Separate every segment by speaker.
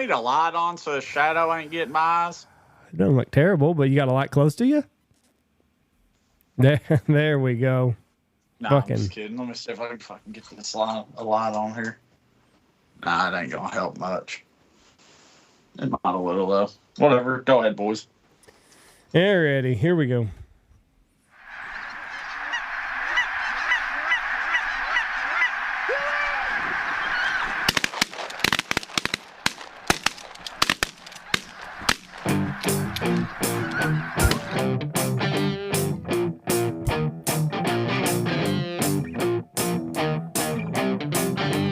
Speaker 1: need a light on so the shadow ain't getting my eyes?
Speaker 2: It doesn't look terrible, but you got a light close to you? There we go.
Speaker 1: No, I'm just kidding. Let me see if I can fucking get this light on here. Nah, it ain't gonna help much. It might a little though. Whatever. Go ahead, boys.
Speaker 2: Yeah, ready. Here we go.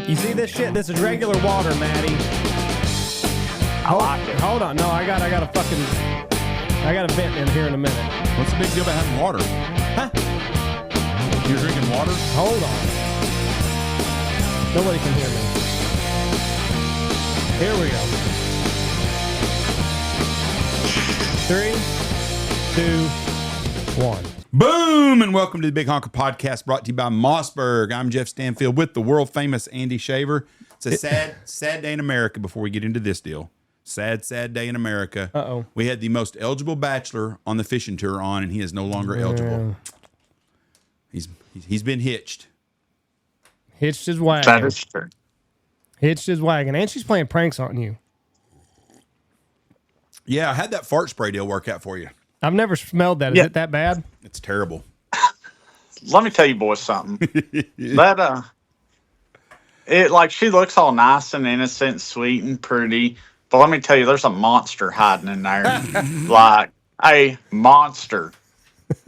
Speaker 2: You see this shit? This is regular water, Maddie. Hold on. No, I got a vent in here in a minute.
Speaker 3: What's the big deal about having water?
Speaker 2: Huh?
Speaker 3: You're drinking water?
Speaker 2: Hold on. Nobody can hear me. Here we go. 3, 2, 1.
Speaker 3: Boom! And welcome to the Big Honker Podcast, brought to you by Mossberg. I'm Jeff Stanfield with the world famous Andy Shaver. It's a sad day in America before we get into this deal. Sad day in America.
Speaker 2: Uh-oh.
Speaker 3: We had the most eligible bachelor on the fishing tour on, and he is no longer eligible. He's been hitched.
Speaker 2: Hitched his wagon.
Speaker 1: That is true.
Speaker 2: Hitched his wagon. And she's playing pranks on you.
Speaker 3: Yeah, I had that fart spray deal work out for you.
Speaker 2: I've never smelled that. Is it that bad?
Speaker 3: It's terrible.
Speaker 1: Let me tell you boys something. That she looks all nice and innocent, sweet and pretty. But let me tell you, there's a monster hiding in there. Like a monster.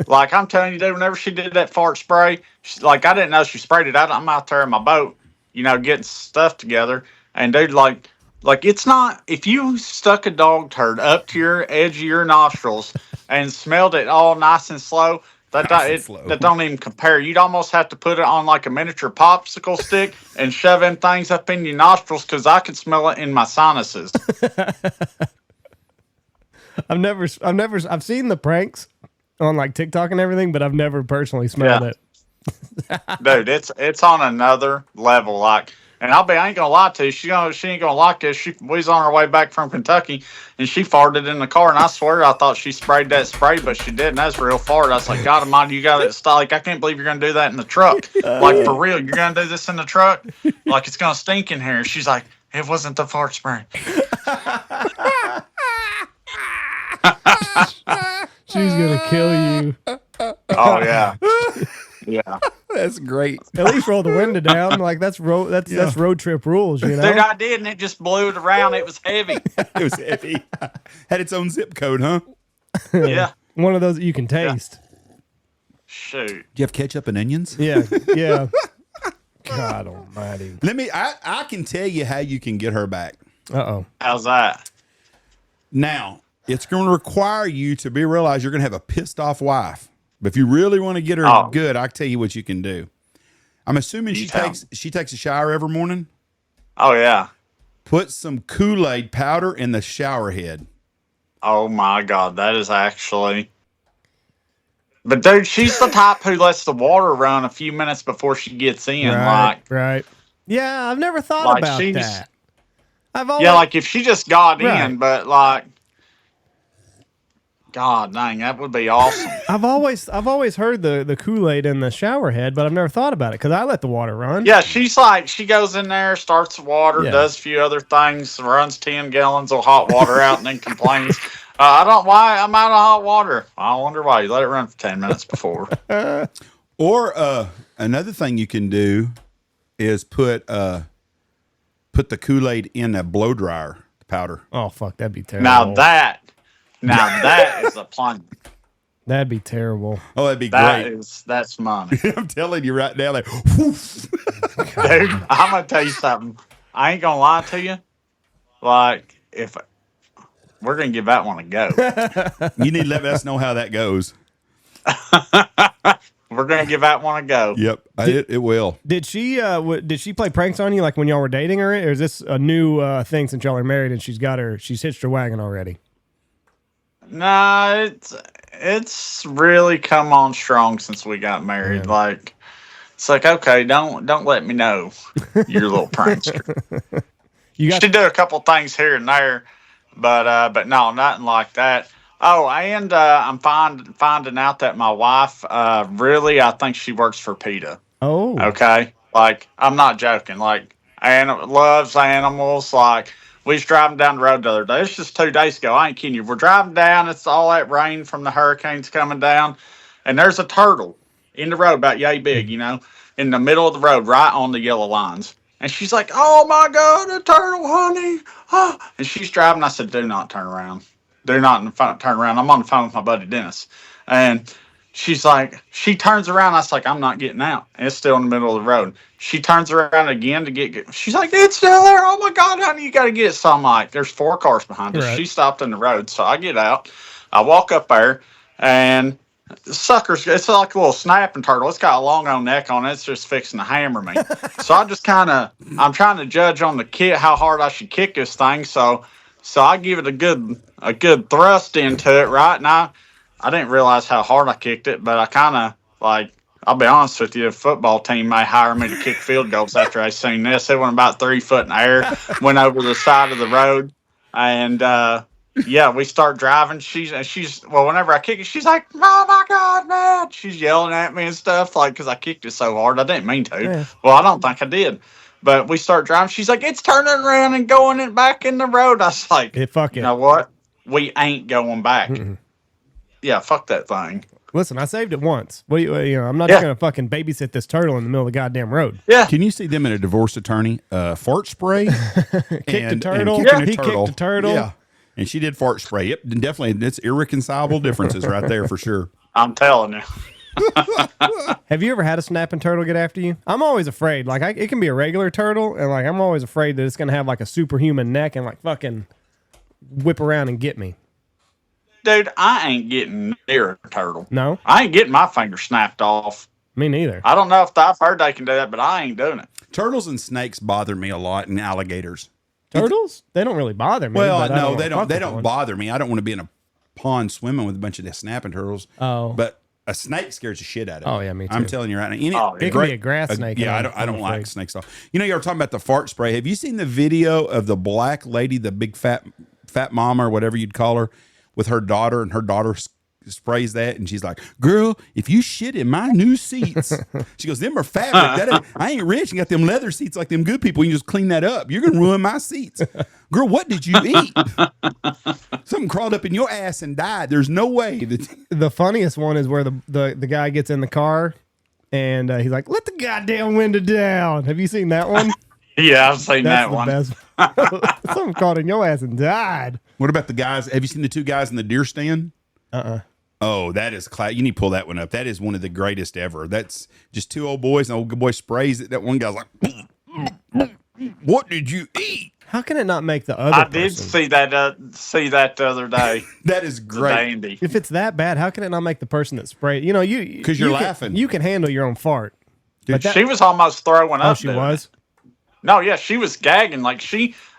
Speaker 1: Like I'm telling you, dude, whenever she did that fart spray, I didn't know she sprayed it out. I'm out there in my boat, getting stuff together. And dude, like it's not, if you stuck a dog turd up to your edge of your nostrils and smelled it all nice and slow, that don't even compare. You'd almost have to put it on like a miniature popsicle stick and shove them things up in your nostrils because I could smell it in my sinuses.
Speaker 2: I've seen the pranks on like TikTok and everything, but I've never personally smelled it.
Speaker 1: Dude, it's on another level. And I ain't gonna lie to you, she ain't gonna like this. We was on our way back from Kentucky, and she farted in the car, and I swear I thought she sprayed that spray, but she didn't. That's real fart. I was like, God Almighty, you got it. I can't believe you're gonna do that in the truck. Like for real, you're gonna do this in the truck? Like it's gonna stink in here. She's like, it wasn't the fart spray.
Speaker 2: She's gonna kill you.
Speaker 1: Oh yeah. Yeah,
Speaker 3: that's great.
Speaker 2: At least roll the window down. Like that's road trip rules,
Speaker 1: Dude, I did, and it just blew it around. It was heavy.
Speaker 3: It was heavy. Had its own zip code, huh?
Speaker 1: Yeah.
Speaker 2: One of those that you can taste.
Speaker 1: Yeah. Shoot.
Speaker 3: Do you have ketchup and onions?
Speaker 2: Yeah. God Almighty.
Speaker 3: I can tell you how you can get her back.
Speaker 2: Uh-oh.
Speaker 1: How's that?
Speaker 3: Now, it's going to require you to realize you're going to have a pissed off wife. But if you really want to get her good, I'll tell you what you can do. I'm assuming she takes a shower every morning.
Speaker 1: Oh, yeah.
Speaker 3: Put some Kool-Aid powder in the shower head.
Speaker 1: Oh, my God. That is actually... But, dude, she's the type who lets the water run a few minutes before she gets in.
Speaker 2: Right. Yeah, I've never thought about that.
Speaker 1: Like if she just got in, but like... God dang, that would be awesome.
Speaker 2: I've always heard the Kool-Aid in the shower head, but I've never thought about it because I let the water run.
Speaker 1: Yeah, she's like, she goes in there, starts the water, does a few other things, runs 10 gallons of hot water out, and then complains, I'm out of hot water. I wonder why. You let it run for 10 minutes before.
Speaker 3: Or another thing you can do is put the Kool-Aid in a blow dryer powder.
Speaker 2: Oh, fuck, that'd be terrible.
Speaker 1: Now that is a plunge.
Speaker 2: That'd be terrible.
Speaker 3: Oh, that'd be great.
Speaker 1: That's money.
Speaker 3: I'm telling you right now, like,
Speaker 1: dude, I'm gonna tell you something. I ain't gonna lie to you. Like, if we're gonna give that one a go,
Speaker 3: you need to let us know how that goes.
Speaker 1: We're gonna give that one a go.
Speaker 3: Yep, it will.
Speaker 2: Did she play pranks on you like when y'all were dating her, or is this a new thing since y'all are married and she's hitched her wagon already?
Speaker 1: Nah, it's really come on strong since we got married. Yeah. Like, it's like, okay, don't let me know you're a little prankster.
Speaker 2: You got
Speaker 1: She do a couple things here and there, but no, nothing like that. Oh, and I'm finding out that my wife really, I think she works for PETA.
Speaker 2: oh
Speaker 1: Okay, like I'm not joking. Like, loves animals. Like, we was driving down the road the other day. It's just 2 days ago. I ain't kidding you. We're driving down. It's all that rain from the hurricanes coming down, and there's a turtle in the road about yay big, in the middle of the road, right on the yellow lines. And she's like, "Oh my God, a turtle, honey!" Oh. And she's driving. I said, "Do not turn around. Do not turn around." I'm on the phone with my buddy Dennis, and she's like, she turns around. I was like, "I'm not getting out." And it's still in the middle of the road. She turns around again to get. She's like, "It's still there. Oh my God, honey, you got to get it." So I'm like, there's 4 cars behind us.
Speaker 2: Right.
Speaker 1: She stopped in the road. So I get out. I walk up there, and the sucker's, it's like a little snapping turtle. It's got a long old neck on it. It's just fixing to hammer me. So I just I'm trying to judge on the kick, how hard I should kick this thing. So I give it a good thrust into it, right? Now, I didn't realize how hard I kicked it, but I kind of, like, I'll be honest with you, a football team may hire me to kick field goals after I seen this. It went about 3 foot in the air, went over the side of the road, and yeah, we start driving. She's well, whenever I kick it, she's like, "Oh my God, man!" She's yelling at me and stuff, like, because I kicked it so hard. I didn't mean to.
Speaker 2: Yeah.
Speaker 1: Well, I don't think I did. But we start driving. She's like, "It's turning around and going back in the road." I was like,
Speaker 2: fuck it.
Speaker 1: You know what? We ain't going back.
Speaker 2: Mm-mm.
Speaker 1: Yeah, fuck that thing.
Speaker 2: Listen, I saved it once. Well, I'm not just gonna fucking babysit this turtle in the middle of the goddamn road.
Speaker 1: Yeah.
Speaker 3: Can you see them in a divorce attorney? Fart spray,
Speaker 2: Kicked the turtle.
Speaker 3: kicking a
Speaker 2: He
Speaker 3: turtle.
Speaker 2: kicked the turtle.
Speaker 3: Yeah, and she did fart spray. Yep, and definitely, it's irreconcilable differences right there for sure.
Speaker 1: I'm telling you.
Speaker 2: Have you ever had a snapping turtle get after you? I'm always afraid. Like, it can be a regular turtle, and like I'm always afraid that it's gonna have like a superhuman neck and like fucking whip around and get me.
Speaker 1: Dude, I ain't getting near a turtle.
Speaker 2: No,
Speaker 1: I ain't getting my finger snapped off.
Speaker 2: me neither.
Speaker 1: I don't know if I've heard they can do that, but I ain't doing it.
Speaker 3: Turtles and snakes bother me a lot, and alligators.
Speaker 2: Turtles? They don't really bother me.
Speaker 3: Well,
Speaker 2: but I
Speaker 3: no, they
Speaker 2: wanna
Speaker 3: don't.
Speaker 2: fuck
Speaker 3: They
Speaker 2: with
Speaker 3: don't
Speaker 2: one.
Speaker 3: bother me. I don't want to be in a pond swimming with a bunch of snapping turtles.
Speaker 2: Oh.
Speaker 3: But a snake scares the shit out of me.
Speaker 2: Oh, yeah, me
Speaker 3: I'm
Speaker 2: too.
Speaker 3: telling you right now.
Speaker 2: It can be a grass snake.
Speaker 3: Yeah,
Speaker 2: and
Speaker 3: I don't
Speaker 2: I'm
Speaker 3: like
Speaker 2: afraid.
Speaker 3: snakes at all. You know, you were talking about the fart spray. Have you seen the video of the black lady, the big fat mama or whatever you'd call her, with her daughter, and her daughter sprays that, and she's like, "Girl, if you shit in my new seats," she goes, "Them are fabric. I ain't rich and got them leather seats like them good people. You just clean that up. You're gonna ruin my seats." Girl, what did you eat? Something crawled up in your ass and died. There's no way that.
Speaker 2: The funniest one is where the guy gets in the car and he's like, "Let the goddamn window down." Have you seen that one?
Speaker 1: Yeah, I've seen
Speaker 2: That's
Speaker 1: that
Speaker 2: the
Speaker 1: one.
Speaker 2: best. Something caught in your ass and died.
Speaker 3: What about the guys? Have you seen the 2 guys in the deer stand? Oh, that is you need to pull that one up. That is one of the greatest ever. That's just 2 old boys, and old boy sprays it. That one guy's like, "What did you eat?"
Speaker 2: How can it not make the other
Speaker 1: I
Speaker 2: person?
Speaker 1: did see that the other day.
Speaker 3: That is
Speaker 1: The
Speaker 3: great.
Speaker 1: dandy.
Speaker 2: If it's that bad, how can it not make the person that sprayed? You
Speaker 3: 'Cause you're
Speaker 2: you can-
Speaker 3: laughing.
Speaker 2: You can handle your own fart.
Speaker 3: Dude,
Speaker 2: But that-
Speaker 1: She was almost throwing up.
Speaker 2: oh, she
Speaker 1: doing
Speaker 2: was.
Speaker 1: it. No, yeah, she was gagging. Like,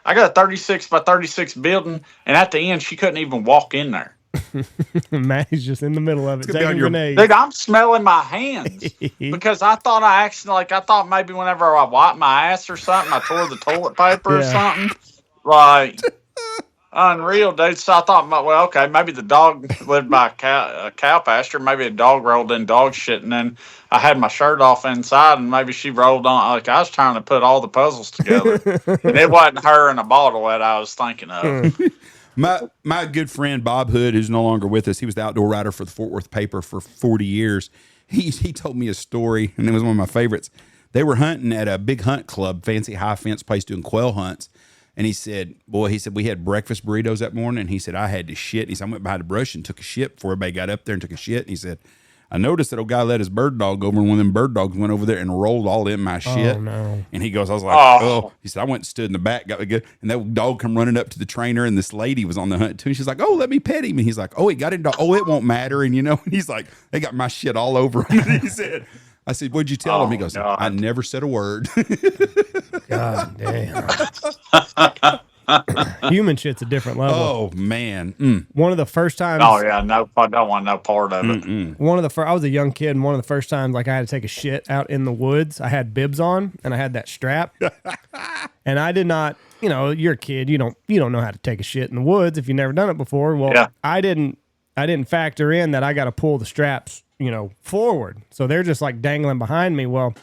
Speaker 1: I got a 36 by 36 building, and at the end, she couldn't even walk in there.
Speaker 2: Maddie's just in the middle of it,
Speaker 3: gonna be on
Speaker 2: taking
Speaker 3: your-
Speaker 2: grenades.
Speaker 1: Dude, I'm smelling my hands because I thought maybe whenever I wiped my ass or something, I tore the toilet paper or
Speaker 2: Yeah.
Speaker 1: something. Like, unreal, dude. So I thought, well, okay, maybe the dog lived by a cow pasture. Maybe a dog rolled in dog shit, and then I had my shirt off inside, and maybe she rolled on. Like, I was trying to put all the puzzles together, and it wasn't her in a bottle that I was thinking of.
Speaker 3: My good friend Bob Hood, who's no longer with us, he was the outdoor writer for the Fort Worth paper for 40 years. He told me a story, and it was one of my favorites. They were hunting at a big hunt club, fancy high fence place doing quail hunts. And he said, we had breakfast burritos that morning. And he said, I had to shit. He said, I went behind the brush and took a shit before everybody got up there and took a shit. And he said, I noticed that old guy let his bird dog over, and one of them bird dogs went over there and rolled all in my shit.
Speaker 2: Oh, no.
Speaker 3: And he goes, I was like,
Speaker 1: Oh.
Speaker 3: He said, I went and stood in the back, got me good. And that dog come running up to the trainer, and this lady was on the hunt too. And she's like, oh, let me pet him. And he's like, oh, he got into, it won't matter. And and he's like, they got my shit all over him. And he said, I said, what'd you tell him? He goes,
Speaker 1: God.
Speaker 3: I never said a word.
Speaker 2: God damn. Human shit's a different level.
Speaker 3: Oh, man.
Speaker 2: One of the first times.
Speaker 1: Oh yeah, no, I don't want no part of it.
Speaker 2: I was a young kid, and one of the first times like I had to take a shit out in the woods, I had bibs on and I had that strap. And I did not, you're a kid. You don't know how to take a shit in the woods if you've never done it before. Well,
Speaker 1: Yeah.
Speaker 2: I didn't factor in that I got to pull the straps, forward. So they're just like dangling behind me. Well,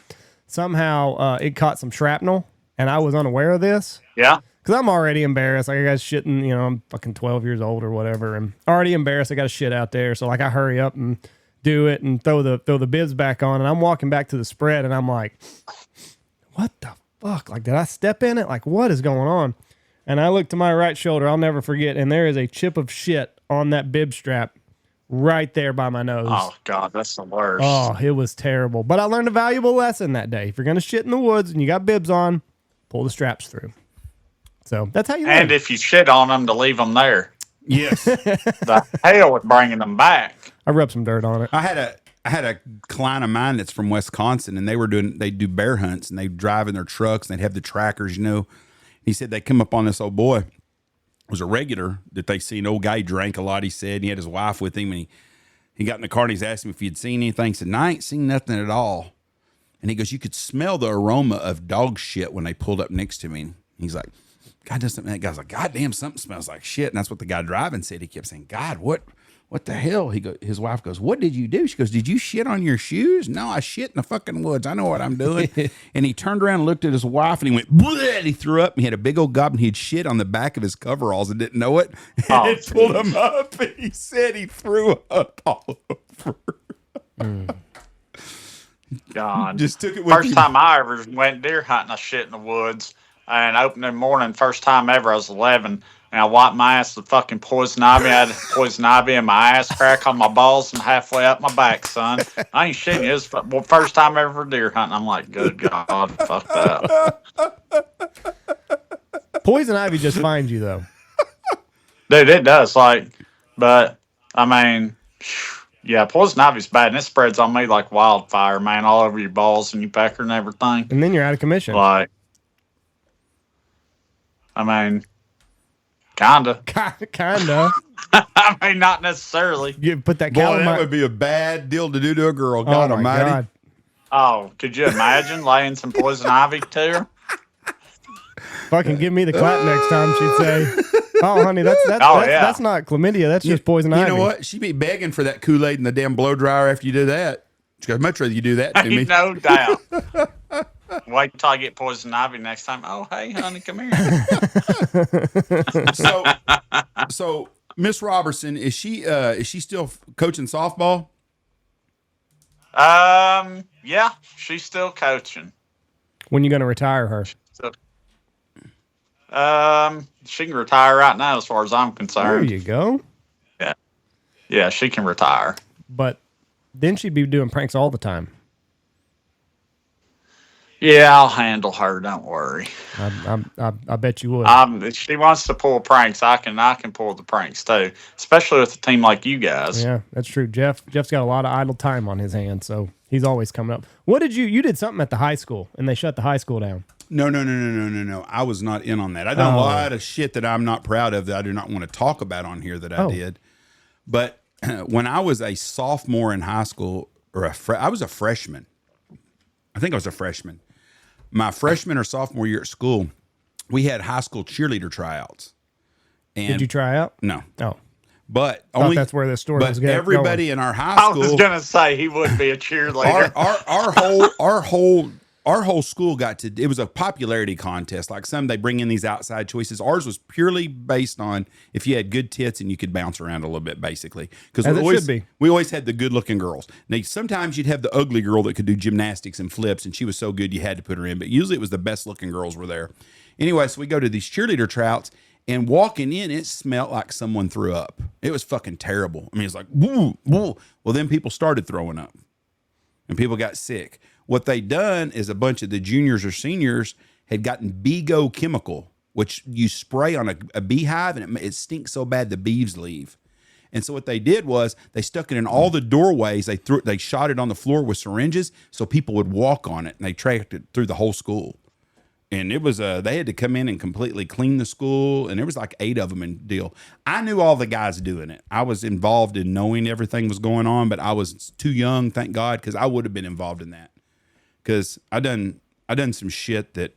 Speaker 2: somehow it caught some shrapnel, and I was unaware of this.
Speaker 1: Yeah.
Speaker 2: Because I'm already embarrassed. Like, I got shitting, I'm fucking 12 years old or whatever. And already embarrassed. I got shit out there. So, like, I hurry up and do it and throw the bibs back on. And I'm walking back to the spread, and I'm like, what the fuck? Like, did I step in it? Like, what is going on? And I look to my right shoulder. I'll never forget. And there is a chip of shit on that bib strap right there by my nose.
Speaker 1: Oh, God, that's the worst.
Speaker 2: Oh, it was terrible. But I learned a valuable lesson that day. If you're going to shit in the woods and you got bibs on, pull the straps through. So that's how you learn.
Speaker 1: And if you shit on them, to leave them there.
Speaker 3: Yes.
Speaker 1: The hell with bringing them back.
Speaker 2: I rubbed some dirt on it.
Speaker 3: I had a client of mine that's from Wisconsin, and they do bear hunts, and they drive in their trucks, and they'd have the trackers, He said they come up on this old boy. It was a regular that they see. An old guy, he drank a lot, he said, and he had his wife with him, and he got in the car, and he's asking him if he'd seen anything. He said, no, I ain't seen nothing at all. And he goes, you could smell the aroma of dog shit when they pulled up next to me. And he's like, God, that guy's like, God damn, something smells like shit. And that's what the guy driving said. He kept saying, God, what the hell? His wife goes, what did you do? She goes, did you shit on your shoes? No, I shit in the fucking woods. I know what I'm doing. And he turned around and looked at his wife, and he went, bleh, and he threw up, and he had a big old gob, and he'd shit on the back of his coveralls and didn't know it. And it pulled him up, and he said he threw up all over.
Speaker 1: God.
Speaker 3: Just took it with
Speaker 1: First
Speaker 3: him.
Speaker 1: time I ever went deer hunting, I shit in the woods. And opening morning, first time ever, I was 11. And I wiped my ass with fucking poison ivy. I had poison ivy in my ass crack on my balls and halfway up my back, son. I ain't shitting you. It's the first time ever deer hunting. I'm like, good God, fuck that.
Speaker 2: Poison ivy just finds you, though.
Speaker 1: Dude, it does. But, I mean, yeah, poison ivy's bad. And it spreads on me like wildfire, man, all over your balls and your pecker and everything.
Speaker 2: And then you're out of commission.
Speaker 1: Like, I mean, kinda.
Speaker 2: Kinda.
Speaker 1: I mean, not necessarily.
Speaker 2: You put that
Speaker 3: Boy,
Speaker 2: calamine.
Speaker 3: that would be a bad deal to do to a girl. God
Speaker 2: my
Speaker 3: almighty.
Speaker 2: God.
Speaker 1: Oh, could you imagine laying some poison ivy to her?
Speaker 2: Fucking give me the clap next time, she'd say. Oh, honey, that's
Speaker 1: yeah.
Speaker 2: that's not chlamydia. That's just poison ivy.
Speaker 3: You know what? She'd be begging for that Kool-Aid and the damn blow dryer after you do that. She goes, much rather you do that to me.
Speaker 1: No doubt. Wait till I get poison ivy next time. Oh, hey, honey, come here.
Speaker 3: So Miss Robertson, is she still coaching softball?
Speaker 1: Yeah, she's still coaching.
Speaker 2: When you going to retire her?
Speaker 1: So, she can retire right now, as far as I'm
Speaker 2: There
Speaker 1: concerned.
Speaker 2: you go.
Speaker 1: Yeah, she can retire.
Speaker 2: But then she'd be doing pranks all the time.
Speaker 1: Yeah, I'll handle her. Don't worry.
Speaker 2: I bet you would.
Speaker 1: If she wants to pull pranks, I can pull the pranks too, especially with a team like you guys.
Speaker 2: Yeah, that's true. Jeff's got a lot of idle time on his hands, so he's always coming up. What did you did something at the high school, and they shut the high school down?
Speaker 3: No. I was not in on that. I done a lot of shit that I'm not proud of that I do not want to talk about on here that I did. But when I was a sophomore in high school, I was a freshman. I think I was a freshman. My freshman or sophomore year at school, we had high school cheerleader tryouts. And
Speaker 2: Did you try out?
Speaker 3: No.
Speaker 2: Oh,
Speaker 3: But
Speaker 2: thought
Speaker 3: only
Speaker 2: that's where this story was
Speaker 3: But
Speaker 2: going.
Speaker 3: everybody in our high
Speaker 1: I
Speaker 3: school,
Speaker 1: was gonna say he would be a cheerleader.
Speaker 3: our whole school got to. It was a popularity contest. Like some, they bring in these outside choices. Ours was purely based on if you had good tits and you could bounce around a little bit, basically. Because we always had the good looking girls. Now sometimes you'd have the ugly girl that could do gymnastics and flips, and she was so good you had to put her in. But usually it was the best looking girls were there. Anyway, so we go to these cheerleader tryouts. And walking in, it smelled like someone threw up. It was fucking terrible. I mean, it's like, woo, woo. Well, then people started throwing up. And people got sick. What they done is a bunch of the juniors or seniors had gotten Bego chemical, which you spray on a beehive, and it stinks so bad the bees leave. And so what they did was they stuck it in all the doorways. They shot it on the floor with syringes so people would walk on it, and they tracked it through the whole school. And it was they had to come in and completely clean the school, and there was like 8 of them in deal. I knew all the guys doing it. I was involved in knowing everything was going on, but I was too young, thank God, because I would have been involved in that. Because I done some shit that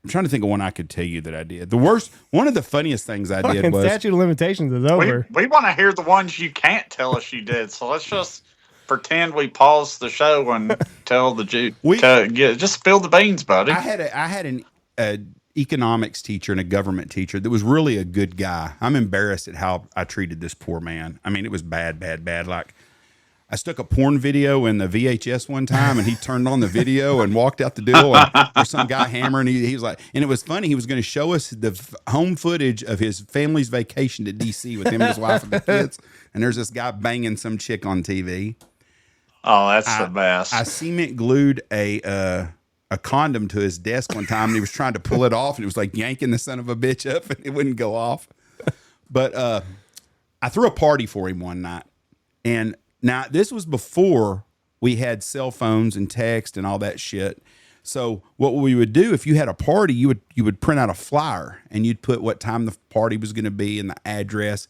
Speaker 3: I'm trying to think of one I could tell you that I did. One of the funniest things I did
Speaker 2: Fucking
Speaker 3: was
Speaker 2: statute of limitations is over.
Speaker 1: We want to hear the ones you can't tell us you did. So let's just pretend we pause the show and tell the just spill the beans, buddy.
Speaker 3: I had an economics teacher and a government teacher that was really a good guy. I'm embarrassed at how I treated this poor man. I mean, it was bad. Like, I stuck a porn video in the VHS one time, and he turned on the video and walked out the door. And there's some guy hammering. He was like, and it was funny. He was going to show us the home footage of his family's vacation to DC with him and his wife and the kids. And there's this guy banging some chick on TV.
Speaker 1: Oh, that's the best.
Speaker 3: I cement glued a condom to his desk one time, and he was trying to pull it off, and it was like yanking the son of a bitch up, and it wouldn't go off. But I threw a party for him one night, and now this was before we had cell phones and text and all that shit. So what we would do, if you had a party, you would print out a flyer, and you'd put what time the party was going to be and the address.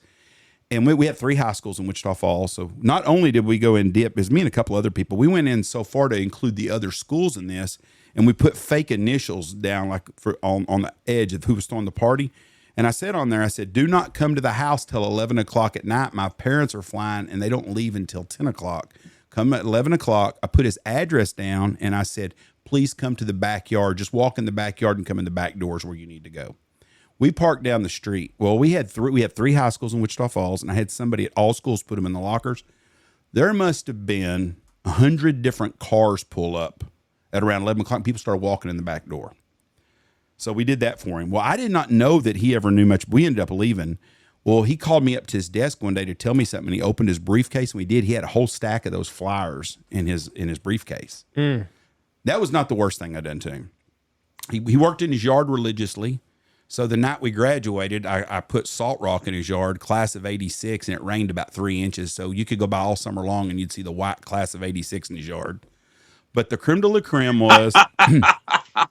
Speaker 3: And we had 3 high schools in Wichita Falls. So not only did we go in dip, as me and a couple other people, we went in so far to include the other schools in this, and we put fake initials down like on the edge of who was throwing the party. And I said on there, I said, do not come to the house till 11 o'clock at night. My parents are flying, and they don't leave until 10 o'clock. Come at 11 o'clock. I put his address down, and I said, please come to the backyard. Just walk in the backyard and come in the back doors where you need to go. We parked down the street. Well, we had 3 high schools in Wichita Falls, and I had somebody at all schools put them in the lockers. There must have been 100 different cars pull up at around 11 o'clock, and people started walking in the back door. So we did that for him. Well, I did not know that he ever knew much. We ended up leaving. Well, he called me up to his desk one day to tell me something. He opened his briefcase, and we did. He had a whole stack of those flyers in his briefcase. That was not the worst thing I done to him. He worked in his yard religiously. So the night we graduated, I put salt rock in his yard, class of 86, and it rained about 3 inches. So you could go by all summer long and you'd see the white class of 86 in his yard. But the creme de la creme was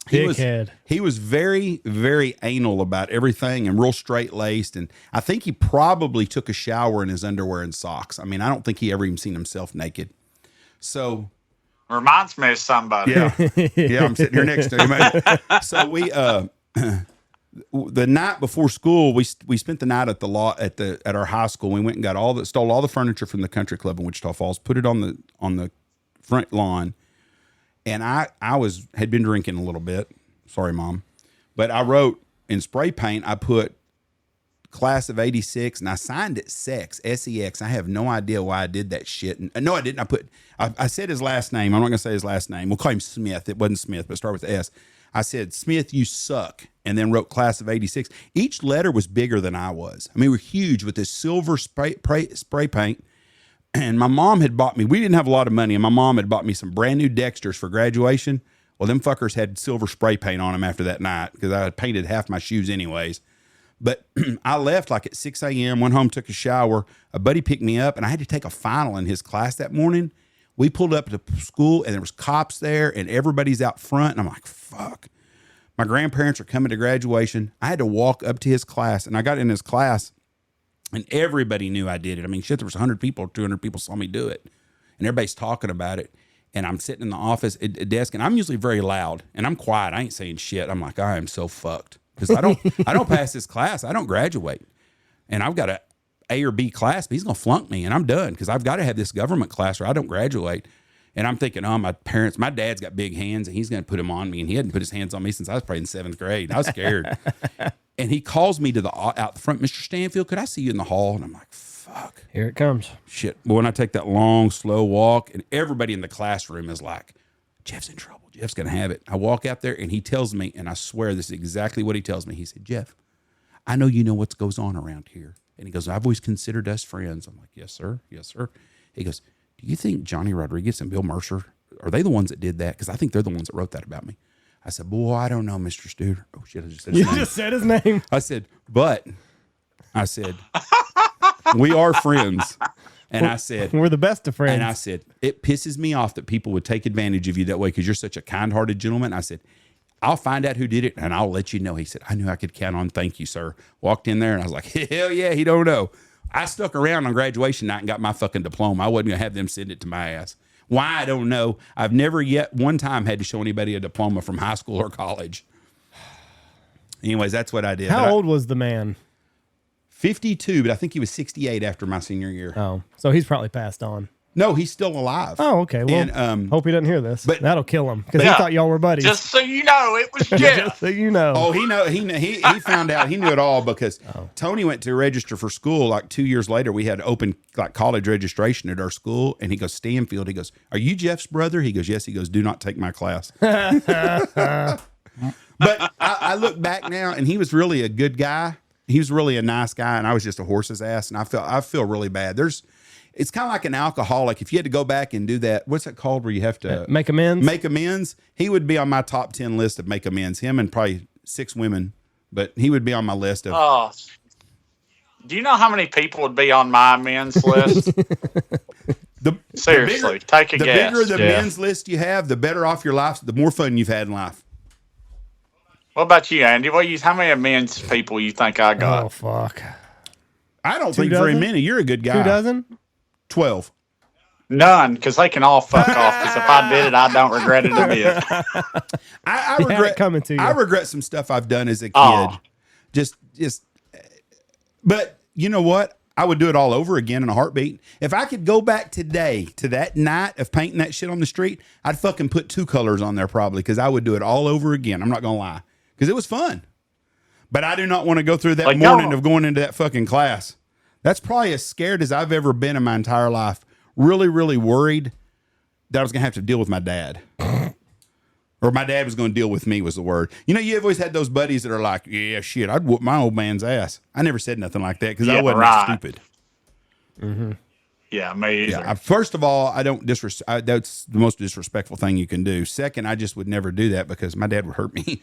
Speaker 3: he was very, very anal about everything and real straight laced. And I think he probably took a shower in his underwear and socks. I mean, I don't think he ever even seen himself naked. So
Speaker 1: reminds me of somebody.
Speaker 3: Yeah, I'm sitting here next to him. So we the night before school, we spent the night at our high school. We went and got stole all the furniture from the country club in Wichita Falls, put it on the front lawn. And I had been drinking a little bit. Sorry, Mom. But I wrote in spray paint, I put class of 86, and I signed it sex, S-E-X. I have no idea why I did that shit. And, no, I didn't. I said his last name. I'm not going to say his last name. We'll call him Smith. It wasn't Smith, but it started with S. I said, Smith, you suck, and then wrote class of 86. Each letter was bigger than I was. I mean, we were huge with this silver spray paint. And my mom had bought me, we didn't have a lot of money, and my mom had bought me some brand new Dexters for graduation. Well, them fuckers had silver spray paint on them after that night because I had painted half my shoes anyways. But I left like at 6 a.m., went home, took a shower. A buddy picked me up, and I had to take a final in his class that morning. We pulled up to school, and there was cops there, and everybody's out front. And I'm like, fuck. My grandparents are coming to graduation. I had to walk up to his class, and I got in his class, and everybody knew I did it. I mean, shit, there was 100 people, 200 people saw me do it, and everybody's talking about it. And I'm sitting in the office at a desk, and I'm usually very loud, and I'm quiet. I ain't saying shit. I'm like, I am so fucked because I don't pass this class. I don't graduate, and I've got A or B class, but he's gonna flunk me, and I'm done because I've got to have this government class or I don't graduate. And I'm thinking, oh, my dad's got big hands, and he's gonna put them on me, and he hadn't put his hands on me since I was probably in 7th grade. I was scared. And he calls me to out the front, Mr. Stanfield, could I see you in the hall? And I'm like, fuck.
Speaker 2: Here it comes.
Speaker 3: Shit. But when I take that long, slow walk, and everybody in the classroom is like, Jeff's in trouble. Jeff's going to have it. I walk out there, and he tells me, and I swear this is exactly what he tells me. He said, Jeff, I know you know what goes on around here. And he goes, I've always considered us friends. I'm like, yes, sir. Yes, sir. He goes, do you think Johnny Rodriguez and Bill Mercer, are they the ones that did that? Because I think they're the ones that wrote that about me. I said, boy, I don't know, Mr. Studer. Oh, shit, I just said his name.
Speaker 2: You just said his name.
Speaker 3: I said, we are friends. And I said,
Speaker 2: we're the best of friends.
Speaker 3: And I said, it pisses me off that people would take advantage of you that way because you're such a kind-hearted gentleman. I said, I'll find out who did it, and I'll let you know. He said, I knew I could count on. Thank you, sir. Walked in there, and I was like, hell yeah, he don't know. I stuck around on graduation night and got my fucking diploma. I wasn't going to have them send it to my ass. Why, I don't know. I've never yet one time had to show anybody a diploma from high school or college. Anyways, that's what I did.
Speaker 2: How old was the man?
Speaker 3: 52, but I think he was 68 after my senior year.
Speaker 2: Oh, so he's probably passed on.
Speaker 3: No, he's still alive.
Speaker 2: Oh, okay. Well,
Speaker 3: and,
Speaker 2: hope he doesn't hear this.
Speaker 3: but-
Speaker 2: That'll kill him because he thought y'all were buddies.
Speaker 1: Just so you know, it was Jeff.
Speaker 2: Just so you know.
Speaker 3: Oh, he found out. He knew it all because Tony went to register for school like 2 years later. We had open like college registration at our school, and he goes, Stanfield. He goes, "Are you Jeff's brother?" He goes, "Yes." He goes, "Do not take my class." But I look back now, and he was really a good guy. He was really a nice guy, and I was just a horse's ass. And I feel really bad. It's kind of like an alcoholic. If you had to go back and do that, what's that called? Where you have to
Speaker 2: make amends.
Speaker 3: Make amends. He would be on my top 10 list of make amends. Him and probably 6 women, but he would be on my list of.
Speaker 1: Oh, do you know how many people would be on my men's list? Seriously, take a guess.
Speaker 3: The bigger the men's list you have, the better off your life, the more fun you've had in life.
Speaker 1: What about you, Andy? How many men's people you think I got?
Speaker 2: Oh, fuck.
Speaker 3: I don't think very many. You're a good guy.
Speaker 2: 2 dozen?
Speaker 3: 12.
Speaker 1: None, because they can all fuck off. Because if I did it, I don't regret it a bit.
Speaker 3: I regret
Speaker 2: coming to you.
Speaker 3: I regret some stuff I've done as a kid.
Speaker 1: Oh.
Speaker 3: Just, but you know what? I would do it all over again in a heartbeat. If I could go back today to that night of painting that shit on the street, I'd fucking put 2 colors on there probably because I would do it all over again. I'm not gonna lie, because it was fun. But I do not want to go through that morning of going into that fucking class. That's probably as scared as I've ever been in my entire life. Really, really worried that I was going to have to deal with my dad. Or my dad was going to deal with me was the word. You know, you've always had those buddies that are like, yeah, shit, I'd whoop my old man's ass. I never said nothing like that because I wasn't that stupid.
Speaker 2: Mm-hmm.
Speaker 1: Yeah, me either.
Speaker 3: Yeah, first of all, I don't disrespect. That's the most disrespectful thing you can do. Second, I just would never do that because my dad would hurt me.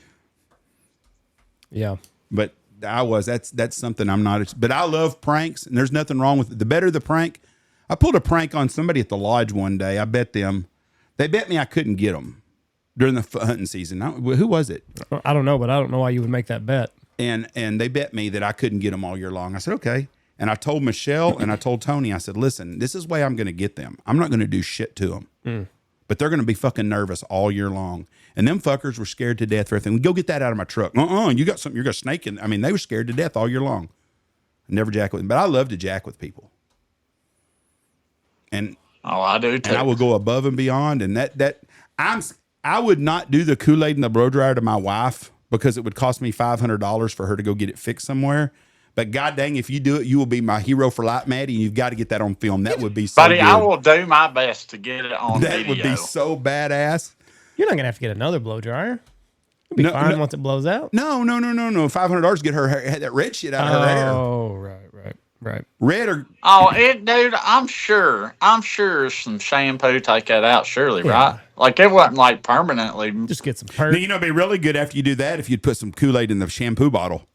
Speaker 2: Yeah.
Speaker 3: But that's something I'm not. But I love pranks, and there's nothing wrong with it. The better the prank. I pulled a prank on somebody at the lodge one day. I bet them. They bet me I couldn't get them during the hunting season. Who was it?
Speaker 2: I don't know, but I don't know why you would make that bet.
Speaker 3: And they bet me that I couldn't get them all year long. I said, okay. And I told Michelle and I told Tony, I said, listen, this is the way I'm going to get them. I'm not going to do shit to them. But they're going to be fucking nervous all year long. And them fuckers were scared to death for everything. Go get that out of my truck. You got something, you're going to snake in. I mean, they were scared to death all year long. I never jack with them. But I love to jack with people. And
Speaker 1: I do too.
Speaker 3: And I will go above and beyond. And I would not do the Kool-Aid and the blow dryer to my wife because it would cost me $500 for her to go get it fixed somewhere. But god dang, if you do it, you will be my hero for life, Maddie, and you've got to get that on film. That would be so
Speaker 1: Buddy,
Speaker 3: good.
Speaker 1: I will do my best to get it on
Speaker 3: that
Speaker 1: video.
Speaker 3: Would be so badass.
Speaker 2: You're not going to have to get another blow dryer. It'll be fine once it blows out.
Speaker 3: No. $500 to get her that red shit out of her hair.
Speaker 2: Oh, right.
Speaker 3: Red or
Speaker 1: dude, I'm sure some shampoo take that out, surely, right? Like it wasn't like permanently.
Speaker 2: Just get some perk.
Speaker 3: You know, it'd be really good after you do that if you'd put some Kool-Aid in the shampoo bottle.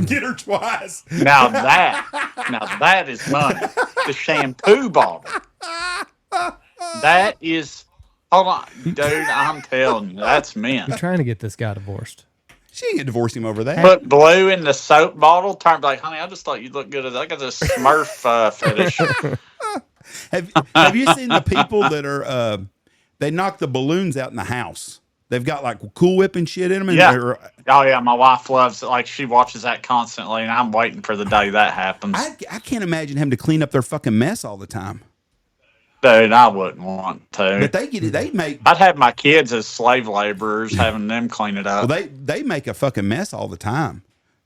Speaker 3: Get her twice.
Speaker 1: Now that is money. The shampoo bottle. That is. Hold on, dude. I'm telling you, that's men.
Speaker 2: I'm trying to get this guy divorced.
Speaker 3: She ain't gonna divorce him over that.
Speaker 1: Put blue in the soap bottle. Turn like, honey, I just thought you looked good at that. I got this Smurf fetish.
Speaker 3: Have you seen the people that are they knock the balloons out in the house? They've got like Cool Whip and shit in them. And
Speaker 1: yeah. Oh yeah, my wife loves it. Like she watches that constantly, and I'm waiting for the day that happens.
Speaker 3: I can't imagine having to clean up their fucking mess all the time.
Speaker 1: Dude, I wouldn't want to.
Speaker 3: But they get it. They make.
Speaker 1: I'd have my kids as slave laborers, having them clean it up.
Speaker 3: Well, they make a fucking mess all the time.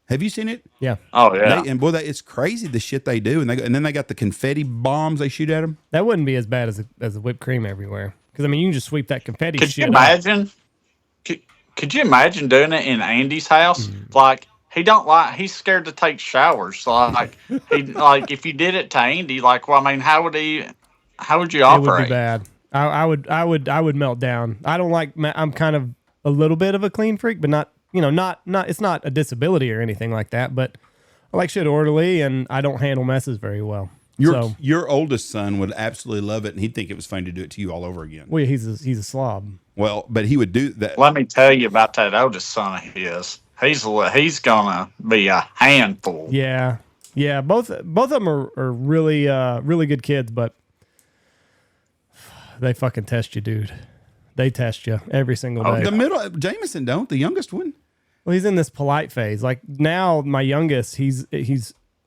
Speaker 3: Have you seen it?
Speaker 2: Yeah.
Speaker 1: Oh yeah.
Speaker 3: It's crazy the shit they do, and then they got the confetti bombs they shoot at them.
Speaker 2: That wouldn't be as bad as the whipped cream everywhere. Because I mean, you can just sweep that confetti.
Speaker 1: Could you imagine? Could you imagine doing it in Andy's house? Like he's scared to take showers. So like if you did it to Andy, like, well, I mean, how would you operate?
Speaker 2: It would be bad. I would melt down. I don't like. I'm kind of a little bit of a clean freak, but not. It's not a disability or anything like that. But I like shit orderly, and I don't handle messes very well.
Speaker 3: Your oldest son would absolutely love it, and he'd think it was fun to do it to you all over again.
Speaker 2: Well, he's a slob.
Speaker 3: Well, but he would do that.
Speaker 1: Let me tell you about that oldest son of his. He's gonna be a handful.
Speaker 2: Yeah. Both of them are really really good kids, but they fucking test you, dude. They test you every single day.
Speaker 3: The middle, Jameson don't. The youngest one.
Speaker 2: Well, he's in this polite phase. Like now, my youngest, he's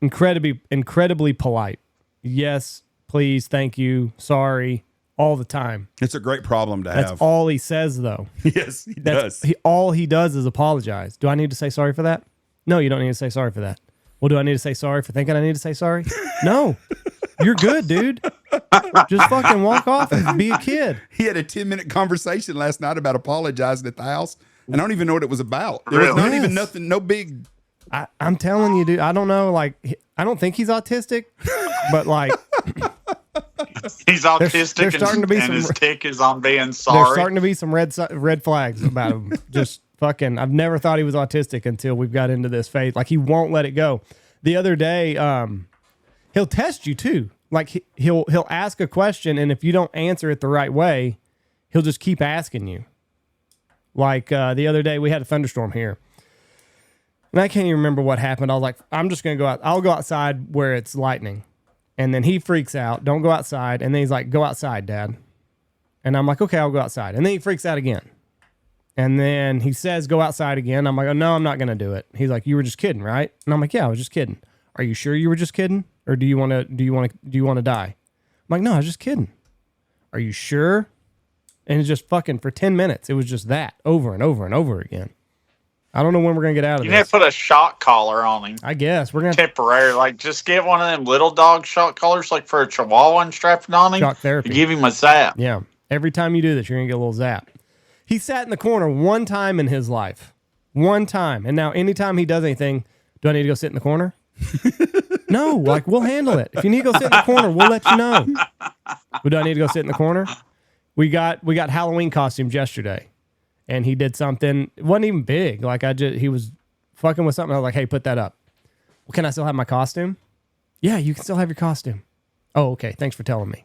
Speaker 2: incredibly polite. Yes, please, thank you, sorry, all the time.
Speaker 3: It's a great problem to have.
Speaker 2: That's all he says, though.
Speaker 3: Yes, he does.
Speaker 2: All he does is apologize. Do I need to say sorry for that? No, you don't need to say sorry for that. Well, do I need to say sorry for thinking I need to say sorry? No. You're good, dude. Just fucking walk off and be a kid.
Speaker 3: He had a 10-minute conversation last night about apologizing at the house, and I don't even know what it was about. It
Speaker 1: Really?
Speaker 3: was not even nothing, no big.
Speaker 2: I'm telling you, dude. I don't know. Like, I don't think he's autistic, but like,
Speaker 1: He's autistic
Speaker 2: there's starting to be
Speaker 1: and
Speaker 2: some-
Speaker 1: his tick is on being sorry.
Speaker 2: there's starting to be some red flags about him. Just fucking. I've never thought he was autistic until we've got into this phase. Like, he won't let it go. The other day, he'll test you too. Like he'll ask a question, and if you don't answer it the right way, he'll just keep asking you. Like the other day, we had a thunderstorm here, and I can't even remember what happened. I was like, I'm just gonna go out. I'll go outside where it's lightning, and then he freaks out. Don't go outside, and then he's like, "Go outside, Dad," and I'm like, "Okay, I'll go outside," and then he freaks out again, and then he says, "Go outside again." I'm like, "Oh no, I'm not gonna do it." He's like, "You were just kidding, right?" And I'm like, "Yeah, I was just kidding." Are you sure you were just kidding? Or do you want to die? I'm like, no, I was just kidding. Are you sure? And it's just fucking for 10 minutes. It was just that over and over and over again. I don't know when we're going to get out of
Speaker 1: You
Speaker 2: this.
Speaker 1: need to put a shock collar on him.
Speaker 2: I guess we're going to
Speaker 1: Temporary. Like, just get one of them little dog shock collars, like for a chihuahua, and strap it on him.
Speaker 2: Shock therapy.
Speaker 1: To give him a zap.
Speaker 2: Yeah. Every time you do this, you're going to get a little zap. He sat in the corner one time in his life. One time. And now anytime he does anything, do I need to go sit in the corner? No, like we'll handle it. If you need to go sit in the corner, we'll let you know. But do I need to go sit in the corner? We got Halloween costumes yesterday, and he did something. It wasn't even big. Like he was fucking with something. I was like, hey, put that up. Well, can I still have my costume? Yeah, you can still have your costume. Oh, okay. Thanks for telling me.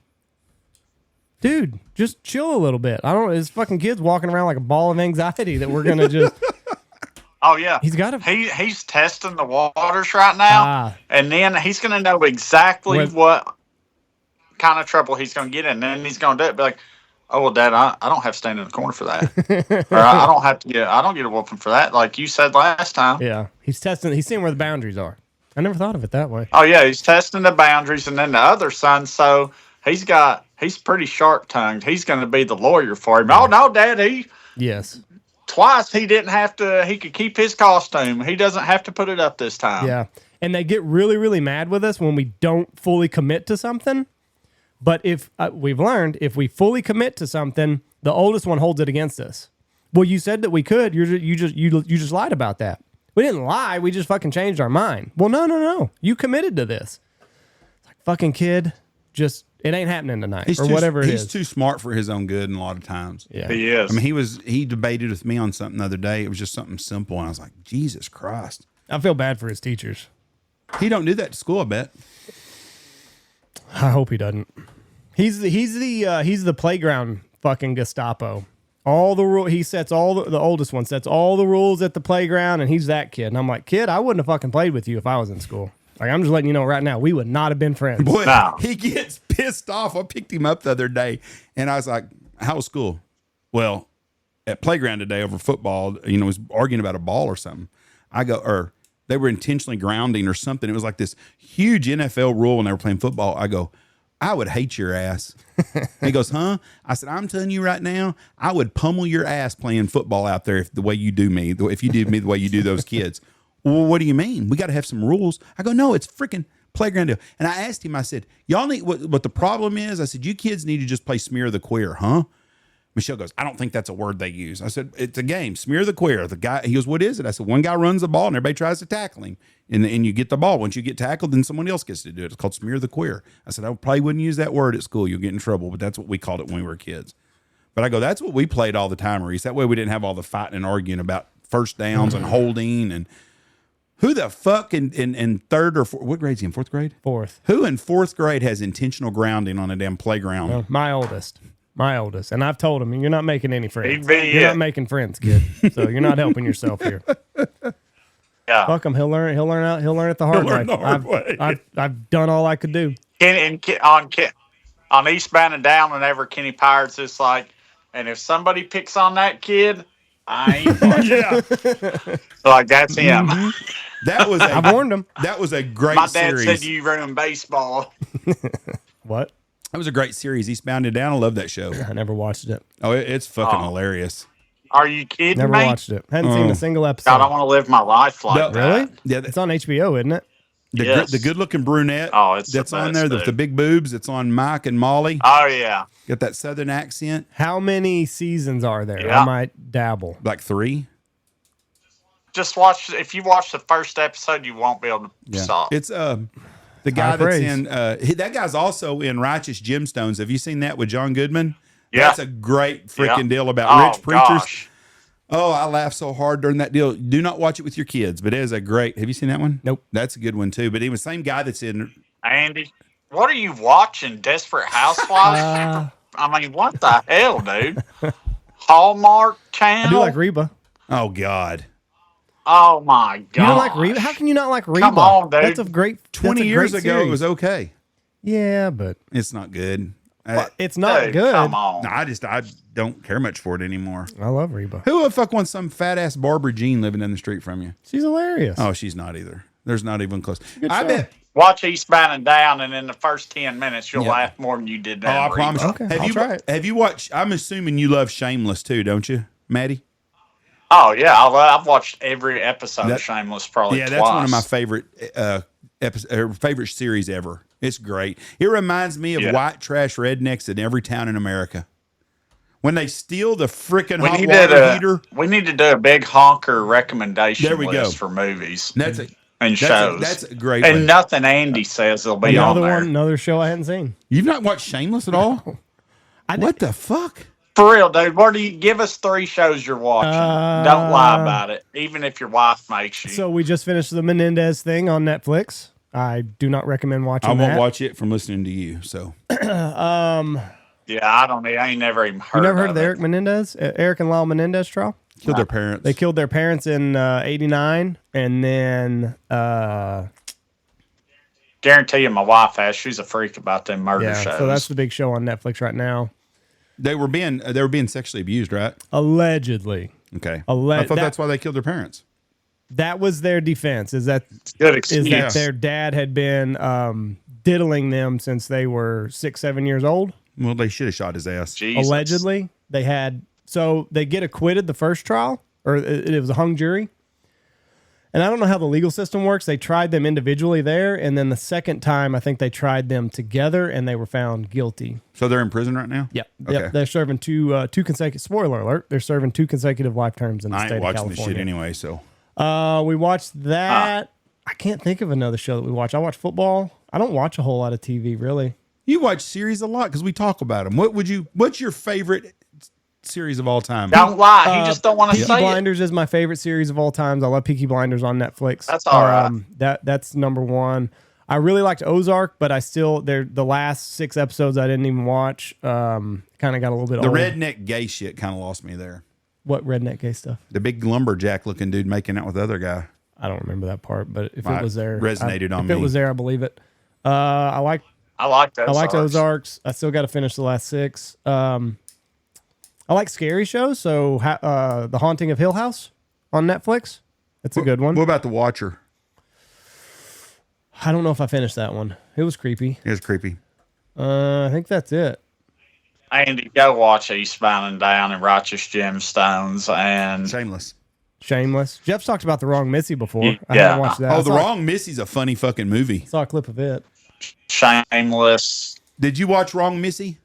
Speaker 2: Dude, just chill a little bit. I don't. His fucking kid's walking around like a ball of anxiety that we're gonna just.
Speaker 1: Oh yeah,
Speaker 2: He's got a.
Speaker 1: he's testing the waters right now, and then he's going to know exactly what kind of trouble he's going to get in, and then he's going to do it. Be like, oh well, Dad, I don't have to stand in the corner for that, or I don't have to get. I don't get a whooping for that, like you said last time.
Speaker 2: Yeah, he's testing. He's seeing where the boundaries are. I never thought of it that way.
Speaker 1: Oh yeah, he's testing the boundaries, and then the other son, so he's pretty sharp tongued. He's going to be the lawyer for him. Oh no, Dad,
Speaker 2: Yes.
Speaker 1: Twice he didn't have to. He could keep his costume. He doesn't have to put it up this time.
Speaker 2: Yeah. And they get really, really mad with us when we don't fully commit to something. But if we've learned, if we fully commit to something, the oldest one holds it against us. Well, you said that we could. You just lied about that. We didn't lie. We just fucking changed our mind. Well, no. You committed to this. It's like, fucking kid, just it ain't happening tonight whatever it is.
Speaker 3: He's too smart for his own good, and a lot of times.
Speaker 2: Yeah.
Speaker 1: He is.
Speaker 3: I mean, he debated with me on something the other day. It was just something simple, and I was like, Jesus Christ.
Speaker 2: I feel bad for his teachers.
Speaker 3: He don't do that to school, I bet.
Speaker 2: I hope he doesn't. He's the playground fucking Gestapo. All the rule he sets all the oldest one sets all the rules at the playground, and he's that kid. And I'm like, kid, I wouldn't have fucking played with you if I was in school. Like, I'm just letting you know right now, we would not have been friends.
Speaker 3: Boy,
Speaker 1: No.
Speaker 3: he gets pissed off. I picked him up the other day, and I was like, how was school? Well, at playground today over football, was arguing about a ball or something. Or they were intentionally grounding or something. It was like this huge NFL rule when they were playing football. I go, I would hate your ass. He goes, huh? I said, I'm telling you right now, I would pummel your ass playing football out there if the way you do me, if you did me the way you do those kids. Well, what do you mean? We got to have some rules. I go, no, it's freaking playground deal. And I asked him, I said, y'all need, what the problem is? I said, you kids need to just play smear the queer, huh? Michelle goes, I don't think that's a word they use. I said, it's a game, smear the queer. The guy, he goes, what is it? I said, one guy runs the ball and everybody tries to tackle him. And you get the ball. Once you get tackled, then someone else gets to do it. It's called smear the queer. I said, I probably wouldn't use that word at school. You'll get in trouble, but that's what we called it when we were kids. But I go, that's what we played all the time, Reese. That way we didn't have all the fighting and arguing about first downs and holding and who the fuck in third or fourth, what grade's he in, fourth grade?
Speaker 2: Fourth.
Speaker 3: Who in fourth grade has intentional grounding on a damn playground?
Speaker 2: Well, my oldest. And I've told him, you're not making any friends. You're
Speaker 1: Yeah.
Speaker 2: not making friends, kid. So you're not helping yourself here.
Speaker 1: Yeah.
Speaker 2: Fuck him. He'll learn it the hard way.
Speaker 3: learn the hard way.
Speaker 2: I've done all I could do.
Speaker 1: On Eastbound and Down, whenever Kenny Pirates is like, and if somebody picks on that kid, I ain't watching.
Speaker 3: Yeah,
Speaker 1: Like, that's him.
Speaker 3: that was.
Speaker 2: I warned him.
Speaker 3: That was a great
Speaker 1: My dad
Speaker 3: series.
Speaker 1: said you ruined baseball.
Speaker 2: What?
Speaker 3: That was a great series. Eastbound and Down. I love that show.
Speaker 2: I never watched it.
Speaker 3: Oh, it's fucking hilarious.
Speaker 1: Are you kidding
Speaker 2: Never
Speaker 1: me?
Speaker 2: watched it. Hadn't seen a single episode.
Speaker 1: God, I want to live my life like that.
Speaker 2: Really?
Speaker 3: Yeah,
Speaker 2: It's on HBO, isn't it?
Speaker 3: the good-looking brunette.
Speaker 1: Oh, it's
Speaker 3: that's
Speaker 1: the
Speaker 3: on
Speaker 1: best,
Speaker 3: there.
Speaker 1: dude.
Speaker 3: The big boobs. It's on Mike and Molly.
Speaker 1: Oh, yeah.
Speaker 3: Got that southern accent.
Speaker 2: How many seasons are there?
Speaker 1: Yeah.
Speaker 2: I might dabble.
Speaker 3: Like 3.
Speaker 1: Just watch. If you watch the first episode, you won't be able to
Speaker 3: Yeah.
Speaker 1: stop.
Speaker 3: It's the guy
Speaker 2: High
Speaker 3: that's
Speaker 2: praise.
Speaker 3: in that guy's also in Righteous Gemstones. Have you seen that with John Goodman?
Speaker 1: Yeah.
Speaker 3: That's a great freaking deal about
Speaker 1: Oh,
Speaker 3: rich preachers.
Speaker 1: gosh.
Speaker 3: Oh, I laughed so hard during that deal. Do not watch it with your kids, but it is a great. Have you seen that one?
Speaker 2: Nope.
Speaker 3: That's a good one too. But he was the same guy that's in.
Speaker 1: Andy, what are you watching? Desperate Housewives? I mean, what the hell, dude? Hallmark Channel?
Speaker 2: I do like Reba.
Speaker 3: Oh God,
Speaker 1: Oh, my God.
Speaker 2: You don't like Reba? How can you not like Reba?
Speaker 1: Come on, dude.
Speaker 2: That's a great.
Speaker 3: 20
Speaker 2: that's a
Speaker 3: years
Speaker 2: great
Speaker 3: ago
Speaker 2: series.
Speaker 3: it was okay.
Speaker 2: Yeah, but
Speaker 3: It's not good.
Speaker 2: it's not
Speaker 1: Dude,
Speaker 2: good.
Speaker 1: Come on.
Speaker 3: No, I don't care much for it anymore.
Speaker 2: I love Reba.
Speaker 3: Who the fuck wants some fat ass Barbara Jean living down the street from you?
Speaker 2: She's hilarious.
Speaker 3: Oh, she's not either. There's not even close.
Speaker 2: Good
Speaker 3: I
Speaker 2: show.
Speaker 3: bet.
Speaker 1: Watch Eastbound and Down, and in the first 10 minutes, you'll
Speaker 3: Yeah.
Speaker 1: laugh more than you did
Speaker 3: Oh,
Speaker 1: that.
Speaker 3: I promise.
Speaker 2: Okay,
Speaker 3: Have
Speaker 2: I'll
Speaker 3: you
Speaker 2: try it.
Speaker 3: have you watched? I'm assuming you love Shameless too, don't you, Maddie?
Speaker 1: Oh, yeah. I've watched every episode
Speaker 3: That-
Speaker 1: of Shameless probably
Speaker 3: Yeah,
Speaker 1: twice.
Speaker 3: that's one of my favorite favorite series ever. It's great. It reminds me of
Speaker 1: Yeah.
Speaker 3: white trash rednecks in every town in America. When they steal the freaking
Speaker 1: We
Speaker 3: hot
Speaker 1: need,
Speaker 3: water heater.
Speaker 1: we need to do a big honker recommendation
Speaker 3: There we go.
Speaker 1: list for movies
Speaker 3: That's a
Speaker 1: and shows.
Speaker 3: That's a great
Speaker 1: and
Speaker 3: one.
Speaker 1: nothing Andy says will be on
Speaker 2: Another
Speaker 1: there.
Speaker 2: one, another show I hadn't seen.
Speaker 3: You've not watched Shameless at all? What the fuck?
Speaker 1: For real, dude. What do you give us 3 shows you're watching? Don't lie about it, even if your wife makes you.
Speaker 2: So we just finished the Menendez thing on Netflix. I do not recommend watching
Speaker 3: I won't
Speaker 2: that.
Speaker 3: watch it from listening to you. So
Speaker 1: yeah, I ain't never even heard.
Speaker 2: You never heard of
Speaker 1: of
Speaker 2: the
Speaker 1: it.
Speaker 2: Eric Menendez, Eric and Lyle Menendez trial?
Speaker 3: killed their parents.
Speaker 2: They killed their parents in '89, and then
Speaker 1: Guarantee you, my wife has. She's a freak about them murder shows.
Speaker 2: so that's the big show on Netflix right now.
Speaker 3: They were being sexually abused, right?
Speaker 2: Allegedly,
Speaker 3: Okay.
Speaker 2: A le-
Speaker 3: I thought
Speaker 2: that-
Speaker 3: that's why they killed their parents.
Speaker 2: that was their defense. Is that
Speaker 1: good excuse.
Speaker 2: that their dad had been diddling them since they were 6, 7 years old?
Speaker 3: Well, they should have shot his ass.
Speaker 1: Jesus.
Speaker 2: Allegedly, they had. So they get acquitted the first trial, or it was a hung jury. And I don't know how the legal system works. They tried them individually there, and then the second time, I think they tried them together, and they were found guilty.
Speaker 3: So they're in prison right now?
Speaker 2: Yep.
Speaker 3: Okay.
Speaker 2: Yep. They're serving two consecutive. Spoiler alert: they're serving 2 consecutive life terms in the
Speaker 3: I
Speaker 2: state
Speaker 3: ain't
Speaker 2: of
Speaker 3: watching this
Speaker 2: California.
Speaker 3: shit anyway, so.
Speaker 2: We watched that. I can't think of another show that we watch. I watch football. I don't watch a whole lot of TV, really.
Speaker 3: You watch series a lot because we talk about them. What's your favorite series of all time?
Speaker 1: Don't lie. You just don't want to
Speaker 2: Peaky
Speaker 1: say it.
Speaker 2: Blinders is my favorite series of all times. I love Peaky Blinders on Netflix.
Speaker 1: That's all right.
Speaker 2: That's number one. I really liked Ozark, but the last 6 episodes I didn't even watch. Kind of got a little bit
Speaker 3: The
Speaker 2: old.
Speaker 3: redneck gay shit kind of lost me there.
Speaker 2: What redneck gay stuff?
Speaker 3: The big lumberjack looking dude making out with the other guy.
Speaker 2: I don't remember that part, but if
Speaker 3: Right.
Speaker 2: it was there,
Speaker 3: Resonated on
Speaker 2: If it
Speaker 3: me.
Speaker 2: was there, I believe it. I liked
Speaker 1: I like those.
Speaker 2: Ozarks. I still got to finish the last 6. I like scary shows. So, The Haunting of Hill House on Netflix. That's a good one.
Speaker 3: What about The Watcher?
Speaker 2: I don't know if I finished that one. It was creepy.
Speaker 3: It was creepy.
Speaker 2: I think that's it.
Speaker 1: Andy, go watch Eastbound and Down and Righteous Gemstones and
Speaker 3: Shameless.
Speaker 2: Shameless. Jeff's talked about The Wrong Missy before. I
Speaker 1: Yeah.
Speaker 2: haven't watched that.
Speaker 3: Oh,
Speaker 2: I
Speaker 3: The
Speaker 2: saw-
Speaker 3: Wrong Missy's a funny fucking movie.
Speaker 2: Saw a clip of it.
Speaker 1: Shameless.
Speaker 3: Did you watch Wrong Missy?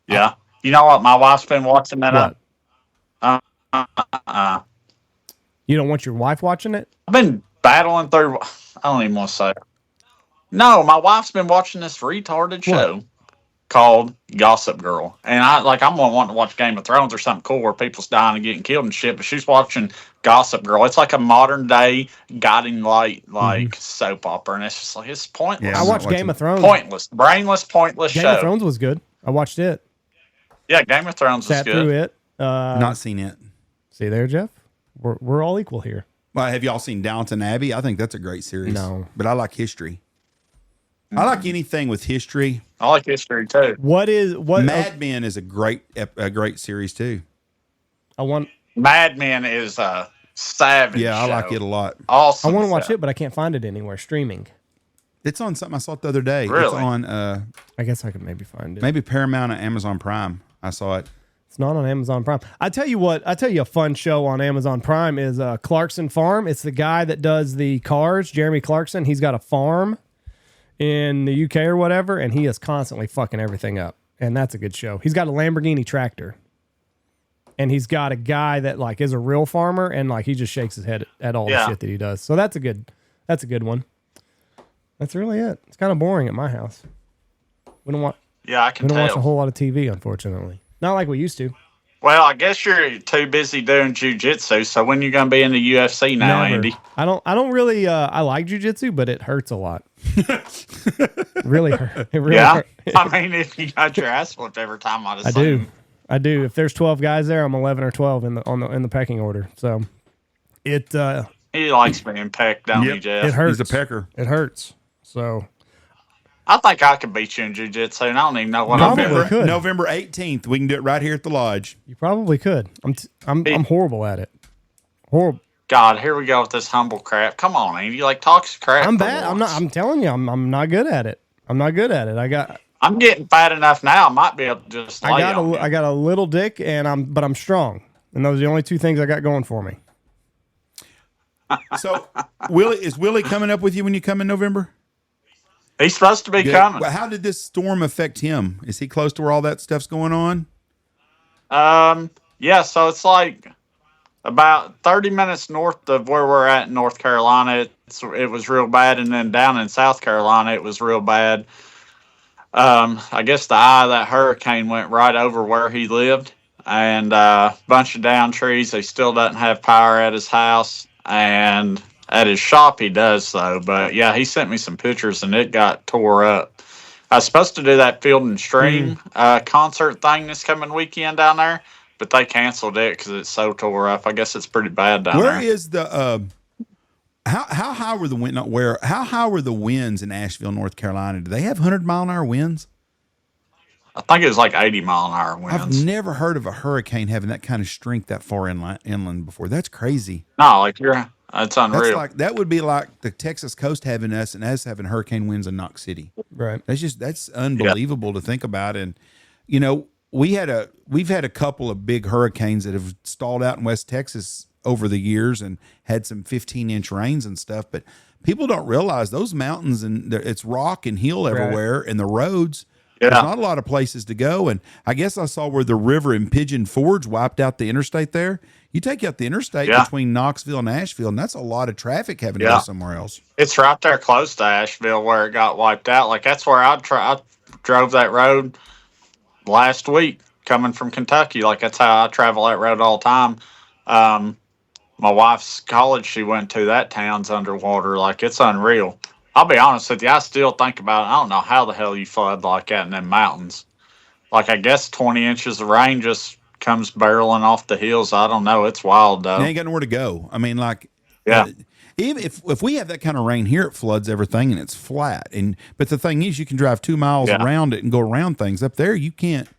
Speaker 1: Yeah. You know what? My wife's been watching that.
Speaker 2: What?
Speaker 1: I've
Speaker 2: You don't want your wife watching it?
Speaker 1: been battling through. I don't even want to say it. No, my wife's been watching this retarded show called Gossip Girl, and I'm wanting to watch Game of Thrones or something cool where people's dying and getting killed and shit. But she's watching Gossip Girl. It's like a modern day guiding light, soap opera, and it's just like it's pointless.
Speaker 3: Yeah,
Speaker 2: I
Speaker 3: I'm
Speaker 2: watched
Speaker 3: not
Speaker 2: Game of Thrones.
Speaker 1: Pointless, brainless, pointless
Speaker 2: Game
Speaker 1: show.
Speaker 2: of Thrones was good. I watched it.
Speaker 1: Yeah, Game of Thrones is
Speaker 2: Sat through
Speaker 1: good.
Speaker 2: it.
Speaker 3: Not seen it.
Speaker 2: See there, Jeff? We're all equal here.
Speaker 3: Well, have y'all seen Downton Abbey? I think that's a great series.
Speaker 2: No.
Speaker 3: But I like history. I like anything with history.
Speaker 1: I like history too.
Speaker 2: What?
Speaker 3: Mad Men is a great series too.
Speaker 2: I want
Speaker 1: Mad Men is a savage.
Speaker 3: Yeah, I like
Speaker 1: show.
Speaker 3: it a lot.
Speaker 1: Awesome.
Speaker 2: to watch
Speaker 1: show.
Speaker 2: it, but I can't find it anywhere streaming.
Speaker 3: It's on something I saw it the other day. It's
Speaker 1: Really?
Speaker 3: on
Speaker 2: I guess I could maybe find it.
Speaker 3: maybe Paramount or Amazon Prime. I saw it.
Speaker 2: It's not on Amazon Prime. I tell you what, a fun show on Amazon Prime is Clarkson Farm. It's the guy that does the cars, Jeremy Clarkson. He's got a farm in the UK or whatever, and he is constantly fucking everything up. And that's a good show. He's got a Lamborghini tractor. And he's got a guy that like is a real farmer, and like he just shakes his head at all the shit that he does. So that's a good one. That's really it. It's kind of boring at my house. We don't watch
Speaker 1: Yeah, I can
Speaker 2: watch a
Speaker 1: tell.
Speaker 2: whole lot of TV, unfortunately. Not like we used to.
Speaker 1: Well, I guess you're too busy doing jujitsu. So when you gonna be in the UFC now,
Speaker 2: Never.
Speaker 1: Andy?
Speaker 2: I don't really I like jujitsu, but it hurts a lot. Really hurt. It really
Speaker 1: Yeah.
Speaker 2: hurt.
Speaker 1: I mean, if you got your ass whooped every time, I'd assume.
Speaker 2: I do. If there's 12 guys there, I'm 11 or 12 in the pecking order. So it
Speaker 1: He likes being pecked, don't he, Jeff?
Speaker 2: it hurts.
Speaker 3: He's a pecker.
Speaker 2: It hurts. So
Speaker 1: I think I could beat you in jujitsu, and I don't even know what
Speaker 2: Probably
Speaker 1: I'm doing.
Speaker 2: could.
Speaker 3: November 18th. We can do it right here at the lodge.
Speaker 2: you probably could. I'm horrible at it. Horrible.
Speaker 1: God, here we go with this humble crap. Come on, Andy. Like, talk crap.
Speaker 2: I'm
Speaker 1: for
Speaker 2: bad.
Speaker 1: once.
Speaker 2: I'm telling you, I'm not good at it. I'm not good at it.
Speaker 1: I'm getting fat enough now. I might be able to just lay on you.
Speaker 2: I got a little dick, and I'm strong, and those are the only two things I got going for me.
Speaker 3: So, is Willie coming up with you when you come in November?
Speaker 1: He's supposed to be
Speaker 3: Good.
Speaker 1: coming.
Speaker 3: Well, how did this storm affect him? Is he close to where all that stuff's going on?
Speaker 1: Yeah, so it's like about 30 minutes north of where we're at in North Carolina. It was real bad, and then down in South Carolina, it was real bad. I guess the eye of that hurricane went right over where he lived, and a bunch of down trees. He still doesn't have power at his house, and at his shop he does, though. But yeah, he sent me some pictures, and it got tore up. I was supposed to do that Field and Stream concert thing this coming weekend down there, but they canceled it because it's so tore up. I guess it's pretty bad down there.
Speaker 3: Where is the how high were the wind? Not where. How high were the winds in Asheville, North Carolina? Do they have 100-mile-an-hour winds?
Speaker 1: I think it was like 80-mile-an-hour winds.
Speaker 3: I've never heard of a hurricane having that kind of strength that far inland before. That's crazy.
Speaker 1: No, like it's unreal.
Speaker 3: That would be like the Texas coast having us and us having hurricane winds in Knox City.
Speaker 2: Right.
Speaker 3: That's unbelievable to think about. And you know, we've had a couple of big hurricanes that have stalled out in West Texas over the years and had some 15-inch rains and stuff. But people don't realize those mountains and it's rock and hill everywhere, and the roads.
Speaker 1: Yeah.
Speaker 3: There's not a lot of places to go. And I guess I saw where the river in Pigeon Forge wiped out the interstate there. You take out the interstate between Knoxville and Asheville, and that's a lot of traffic having to go somewhere else.
Speaker 1: It's right there close to Asheville where it got wiped out. Like, that's where I drove that road last week coming from Kentucky. Like, that's how I travel that road all the time. My wife's college she went to, that town's underwater. Like, it's unreal. I'll be honest with you, I still think about it. I don't know how the hell you flood like that in them mountains. Like, I guess 20 inches of rain just comes barreling off the hills. I don't know. It's wild, though.
Speaker 3: You ain't got nowhere to go. I mean, like, even if we have that kind of rain here, it floods everything and it's flat. But the thing is, you can drive 2 miles around it and go around things. Up there, you can't.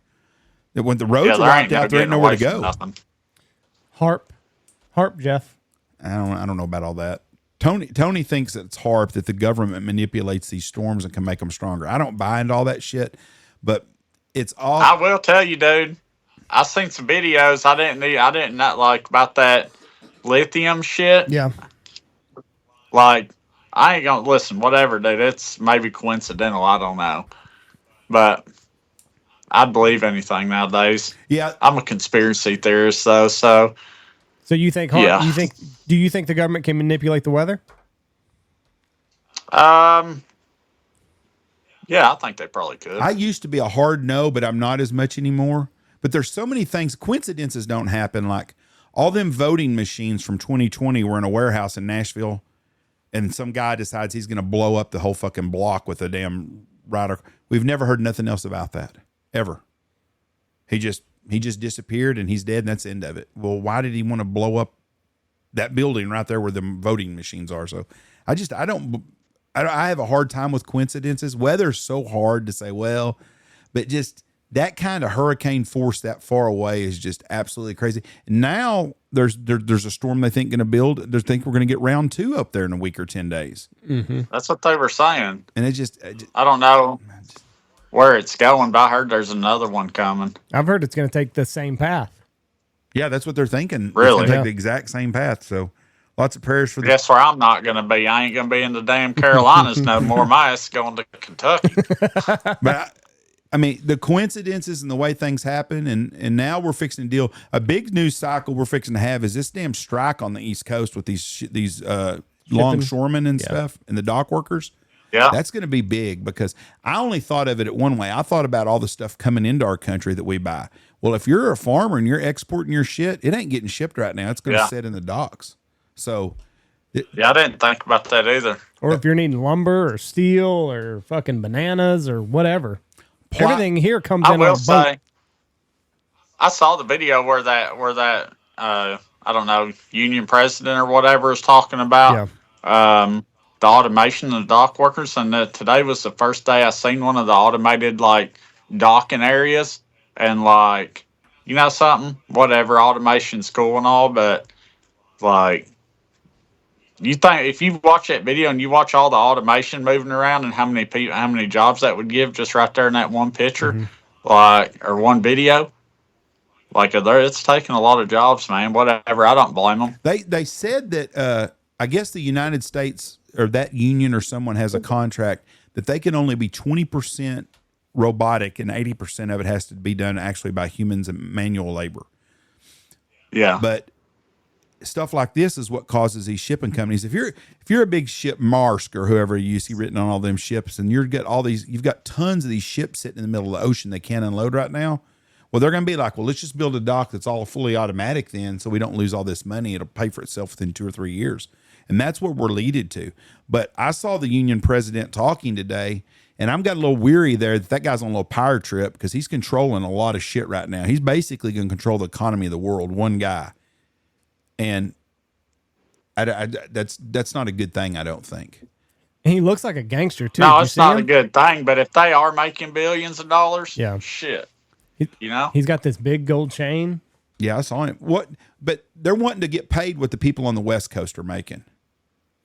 Speaker 3: When the roads are wiped out, there ain't nowhere to go.
Speaker 2: Harp, Jeff.
Speaker 3: I don't know about all that. Tony thinks it's HARP, that the government manipulates these storms and can make them stronger. I don't buy into all that shit, but it's all.
Speaker 1: I will tell you, dude. I seen some videos. I didn't not like about that lithium shit.
Speaker 2: Yeah.
Speaker 1: Like, I ain't gonna listen. Whatever, dude. It's maybe coincidental. I don't know, but I'd believe anything nowadays.
Speaker 3: Yeah,
Speaker 1: I'm a conspiracy theorist, though. So
Speaker 2: you think? Do you think the government can manipulate the weather?
Speaker 1: Yeah, I think they probably could.
Speaker 3: I used to be a hard no, but I'm not as much anymore. But there's so many things. Coincidences don't happen. Like all them voting machines from 2020 were in a warehouse in Nashville, and some guy decides he's going to blow up the whole fucking block with a damn rider. We've never heard nothing else about that ever. He just disappeared and he's dead, and that's the end of it. Well, why did he want to blow up that building right there where the voting machines are? So I have a hard time with coincidences. Weather's so hard to say, well, but just that kind of hurricane force that far away is just absolutely crazy. Now there's a storm they think going to build. They think we're going to get round 2 up there in a week or 10 days.
Speaker 2: Mm-hmm.
Speaker 1: That's what they were saying.
Speaker 3: And it just
Speaker 1: I don't know where it's going, but I heard there's another one coming.
Speaker 2: I've heard it's going to take the same path.
Speaker 3: yeah, that's what they're thinking.
Speaker 1: Really?
Speaker 3: It's going to take
Speaker 2: Yeah.
Speaker 3: the exact same path. So lots of prayers for the
Speaker 1: Guess where I'm not going to be? I ain't going to be in the damn Carolinas no more. My ass is going to Kentucky.
Speaker 3: But I mean, the coincidences and the way things happen, and now we're fixing to deal. A big news cycle we're fixing to have is this damn strike on the East Coast with these longshoremen and stuff and the dock workers.
Speaker 1: Yeah.
Speaker 3: That's going to be big because I only thought of it one way. I thought about all the stuff coming into our country that we buy. Well, if you're a farmer and you're exporting your shit, it ain't getting shipped right now. It's going to sit in the docks. So,
Speaker 1: Yeah, I didn't think about that either.
Speaker 2: Or if you're needing lumber or steel or fucking bananas or whatever. Everything here comes
Speaker 1: I
Speaker 2: in
Speaker 1: will
Speaker 2: on a boat.
Speaker 1: say, I saw the video where that I don't know, union president or whatever is talking about the automation of the dock workers, and today was the first day I seen one of the automated like docking areas, and like, you know something, whatever, automation's cool and all, but like, you think if you watch that video and you watch all the automation moving around and how many people, how many jobs that would give just right there in that one picture, like, or one video, like, it's taking a lot of jobs, man. Whatever, I don't blame them.
Speaker 3: they said that I guess the United States or that union or someone has a contract that they can only be 20% robotic and 80% of it has to be done actually by humans and manual labor.
Speaker 1: Yeah,
Speaker 3: But stuff like this is what causes these shipping companies. If you're a big ship, Maersk or whoever you see written on all them ships, and you've got tons of these ships sitting in the middle of the ocean they can't unload right now. Well, they're going to be like, well, let's just build a dock that's all fully automatic then, so we don't lose all this money. It'll pay for itself within 2 or 3 years, and that's what we're leaded to. But I saw the union president talking today, and I'm got a little weary there that guy's on a little power trip because he's controlling a lot of shit right now. He's basically going to control the economy of the world, one guy. And that's not a good thing, I don't think.
Speaker 2: And he looks like a gangster too.
Speaker 1: no,
Speaker 2: Did you
Speaker 1: it's
Speaker 2: see
Speaker 1: not
Speaker 2: him?
Speaker 1: a good thing. But if they are making billions of dollars,
Speaker 2: Yeah.
Speaker 1: shit,
Speaker 2: He-
Speaker 1: you know.
Speaker 2: He's got this big gold chain.
Speaker 3: Yeah, I saw him. But they're wanting to get paid what the people on the West Coast are making.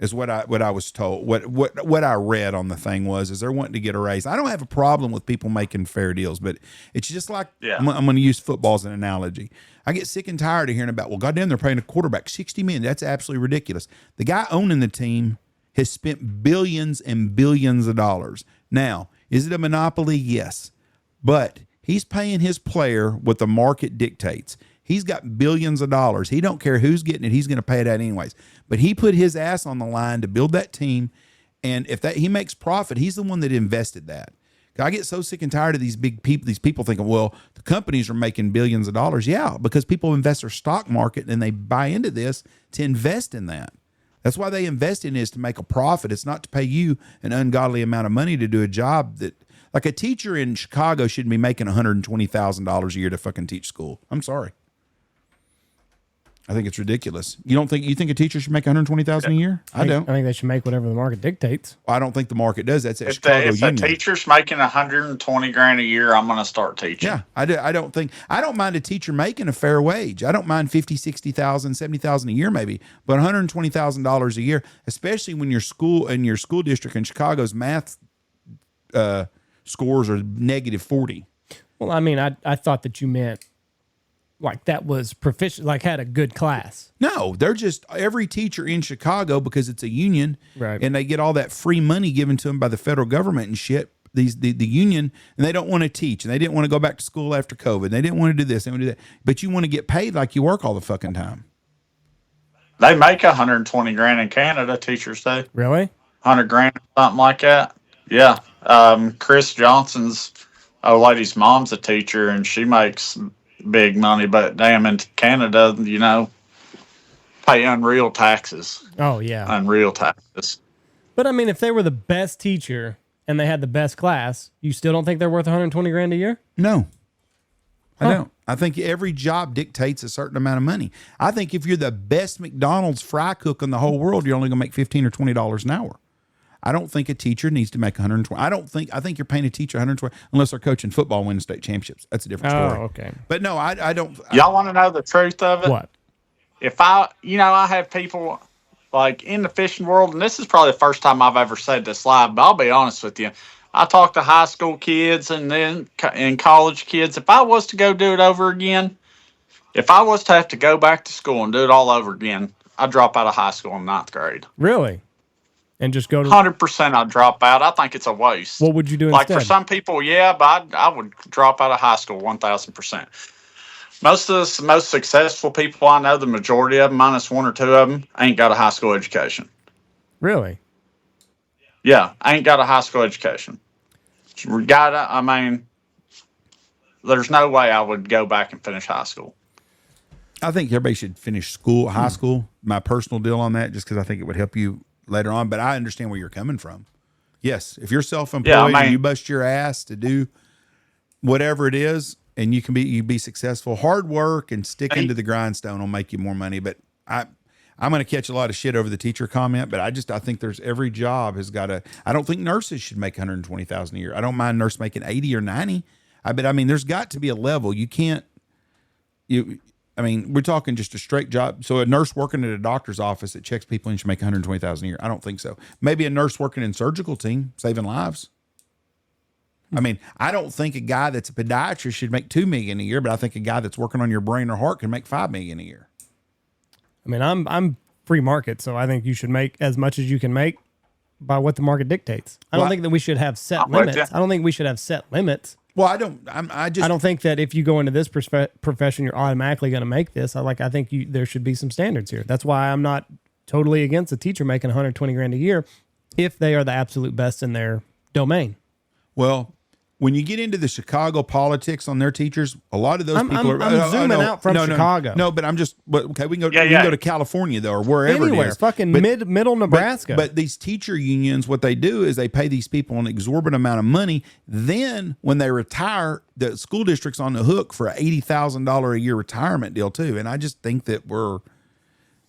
Speaker 3: Is what I was told. What I read on the thing is they're wanting to get a raise. I don't have a problem with people making fair deals, but it's just like I'm going to use football as an analogy. I get sick and tired of hearing about, well, goddamn, they're paying a quarterback $60 million. That's absolutely ridiculous. The guy owning the team has spent billions and billions of dollars. Now, is it a monopoly? Yes, but he's paying his player what the market dictates. He's got billions of dollars. He don't care who's getting it. He's going to pay it out anyways. But he put his ass on the line to build that team. And if he makes profit, he's the one that invested that. I get so sick and tired of these people thinking, well, the companies are making billions of dollars. Yeah, because people invest their stock market and they buy into this to invest in that. That's why they invest in it, is to make a profit. It's not to pay you an ungodly amount of money to do a job that, like a teacher in Chicago shouldn't be making $120,000 a year to fucking teach school. I'm sorry. I think it's ridiculous. You think a teacher should make $120,000 a year? I don't.
Speaker 2: I think they should make whatever the market dictates.
Speaker 3: I don't think the market does. That's at
Speaker 1: If
Speaker 3: Chicago
Speaker 1: a
Speaker 3: Union.
Speaker 1: teacher's making $120,000 a year, I'm going to start teaching.
Speaker 3: Yeah, I don't mind a teacher making a fair wage. I don't mind $50,000, $60,000, $70,000 a year maybe, but $120,000 a year, especially when your school district in Chicago's math scores are -40.
Speaker 2: Well, I mean, I thought that you meant like that was proficient, like had a good class.
Speaker 3: No, they're just every teacher in Chicago, because it's a union,
Speaker 2: Right.
Speaker 3: and they get all that free money given to them by the federal government and shit. The union, and they don't want to teach, and they didn't want to go back to school after COVID. They didn't want to do this, they want to do that. But you want to get paid like you work all the fucking time.
Speaker 1: They make $120,000 in Canada, teachers do.
Speaker 2: Really?
Speaker 1: $100,000, something like that. Yeah. Chris Johnson's old lady's mom's a teacher, and she makes big money, but damn, in Canada, pay unreal taxes.
Speaker 2: Oh yeah.
Speaker 1: Unreal taxes.
Speaker 2: But I mean, if they were the best teacher and they had the best class, you still don't think they're worth $120,000 a year?
Speaker 3: No, I don't. I think every job dictates a certain amount of money. I think if you're the best McDonald's fry cook in the whole world, you're only going to make $15 or $20 an hour. I don't think a teacher needs to make 120. I think you're paying a teacher 120 unless they're coaching football and winning state championships. That's a different story.
Speaker 2: Oh, okay.
Speaker 3: But no, I don't.
Speaker 1: Y'all want to know the truth of it?
Speaker 2: What?
Speaker 1: If I have people like in the fishing world, and this is probably the first time I've ever said this live, but I'll be honest with you. I talk to high school kids and then and college kids. If I was to go do it over again, if I was to have to go back to school and do it all over again, I'd drop out of high school in 9th grade.
Speaker 2: Really? And just go to
Speaker 1: 100% I'd drop out. I think it's a waste.
Speaker 2: What would you do
Speaker 1: like
Speaker 2: instead?
Speaker 1: For some people, yeah, but I would drop out of high school 1,000%. Most of the most successful people I know, the majority of them, minus one or two of them, ain't got a high school education.
Speaker 2: Really?
Speaker 1: Yeah, ain't got a high school education. There's no way I would go back and finish high school.
Speaker 3: I think everybody should finish high school. My personal deal on that, just because I think it would help you later on. But I understand where you're coming from. Yes, if you're self-employed and you bust your ass to do whatever it is, and you be successful, hard work and sticking to the grindstone will make you more money. But I'm going to catch a lot of shit over the teacher comment. But I think there's every job has got to. I don't think nurses should make $120,000 a year. I don't mind nurse making 80 or 90. There's got to be a level. You can't. We're talking just a straight job. So a nurse working at a doctor's office that checks people in should make $120,000 a year. I don't think so. Maybe a nurse working in surgical team saving lives. I don't think a guy that's a podiatrist should make $2 million a year, but I think a guy that's working on your brain or heart can make $5 million a year.
Speaker 2: I'm free market, so I think you should make as much as you can make by what the market dictates. I don't think that we should have set limits. I don't think we should have set limits.
Speaker 3: Well, I don't think that
Speaker 2: if you go into this profession, you're automatically going to make this. I think there should be some standards here. That's why I'm not totally against a teacher making $120,000 a year if they are the absolute best in their domain.
Speaker 3: Well, when you get into the Chicago politics on their teachers, a lot of those people are.
Speaker 2: I'm zooming out from Chicago.
Speaker 3: No, but I'm just okay. We can go to California though, or wherever
Speaker 2: anywhere,
Speaker 3: it is.
Speaker 2: Fucking middle Nebraska.
Speaker 3: But these teacher unions, what they do is they pay these people an exorbitant amount of money. Then when they retire, the school district's on the hook for $80,000 a year retirement deal too. And I just think that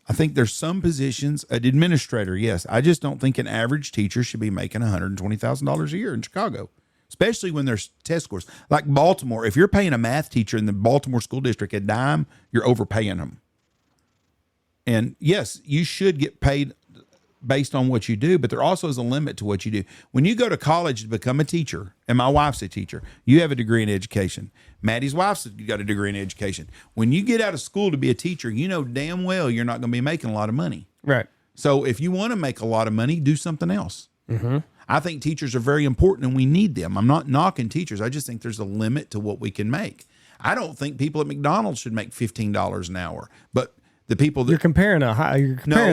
Speaker 3: I think there's some positions, an administrator, yes. I just don't think an average teacher should be making $120,000 a year in Chicago. Especially when there's test scores. Like Baltimore, if you're paying a math teacher in the Baltimore school district a dime, you're overpaying them. And yes, you should get paid based on what you do, but there also is a limit to what you do. When you go to college to become a teacher, and my wife's a teacher, you have a degree in education. Maddie's wife's got a degree in education. When you get out of school to be a teacher, you know damn well you're not going to be making a lot of money.
Speaker 2: Right.
Speaker 3: So if you want to make a lot of money, do something else.
Speaker 2: Mm-hmm.
Speaker 3: I think teachers are very important and we need them. I'm not knocking teachers. I just think there's a limit to what we can make. I don't think people at McDonald's should make $15 an hour, but the people that
Speaker 2: you're comparing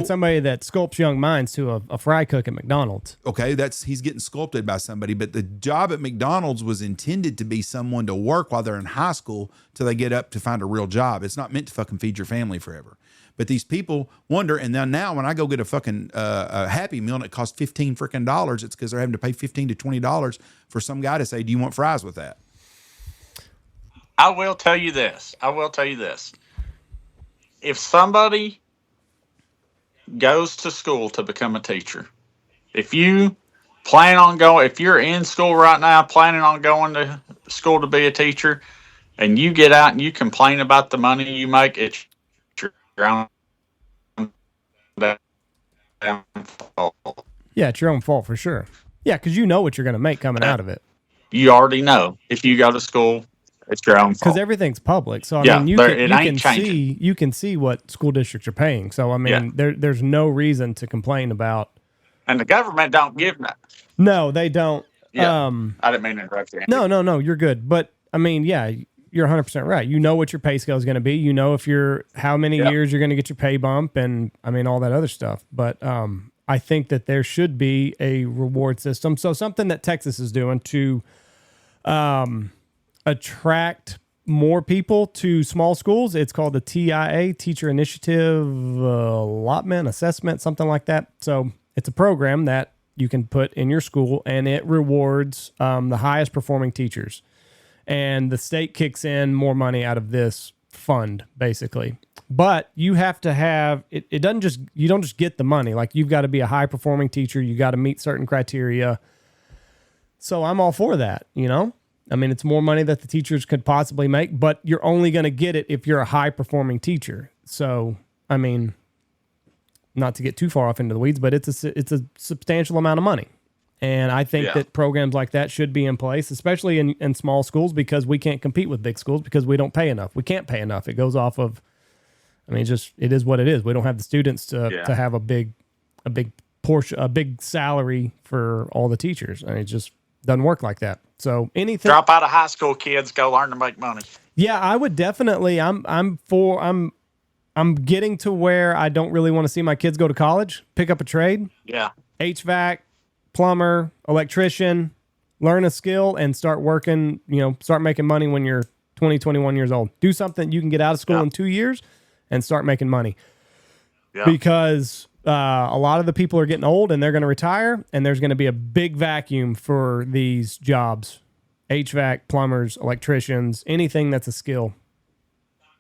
Speaker 2: somebody that sculpts young minds to a fry cook at McDonald's.
Speaker 3: Okay, he's getting sculpted by somebody, but the job at McDonald's was intended to be someone to work while they're in high school till they get up to find a real job. It's not meant to fucking feed your family forever. But these people wonder, and now when I go get a fucking a Happy Meal and it costs $15 freaking dollars, it's because they're having to pay $15 to $20 for some guy to say, "Do you want fries with that?"
Speaker 1: I will tell you this. If somebody goes to school to become a teacher, if you plan on going, if you're in school right now, planning on going to school to be a teacher, and you get out and you complain about the money you make, it's your own
Speaker 2: fault. Yeah, it's your own fault for sure. Yeah, because you know what you're going to make coming out of it.
Speaker 1: You already know. If you go to school, it's your own fault.
Speaker 2: Because everything's public. So, you can see what school districts are paying. So, there's no reason to complain about.
Speaker 1: And the government don't give that.
Speaker 2: No, they don't.
Speaker 1: Yeah. I didn't mean to interrupt you.
Speaker 2: No, you're good. But, you're 100% right. You know what your pay scale is going to be. You know how many years you're going to get your pay bump and, all that other stuff. But I think that there should be a reward system. So something that Texas is doing to attract more people to small schools, it's called the TIA, Teacher Initiative Allotment Assessment, something like that. So it's a program that you can put in your school, and it rewards the highest performing teachers. And the state kicks in more money out of this fund, basically. But you have to have it. It doesn't just, you don't just get the money. Like, you've got to be a high performing teacher. You got to meet certain criteria. So I'm all for that. You know, I mean, it's more money that the teachers could possibly make, but you're only going to get it if you're a high performing teacher. So, I mean, not to get too far off into the weeds, but it's a substantial amount of money. And I think that programs like that should be in place, especially in small schools, because we can't compete with big schools because we don't pay enough. We can't pay enough. It goes off of, I mean, it is what it is. We don't have the students to have a big portion, a big salary for all the teachers. I mean, it just doesn't work like that. So anything,
Speaker 1: drop out of high school, kids, go learn to make money.
Speaker 2: Yeah, I would definitely. I'm getting to where I don't really want to see my kids go to college, pick up a trade.
Speaker 1: Yeah.
Speaker 2: HVAC, plumber, electrician, learn a skill and start working, start making money when you're 20, 21 years old. Do something you can get out of school in 2 years and start making money. Yeah. Because a lot of the people are getting old and they're going to retire, and there's going to be a big vacuum for these jobs. HVAC, plumbers, electricians, anything that's a skill.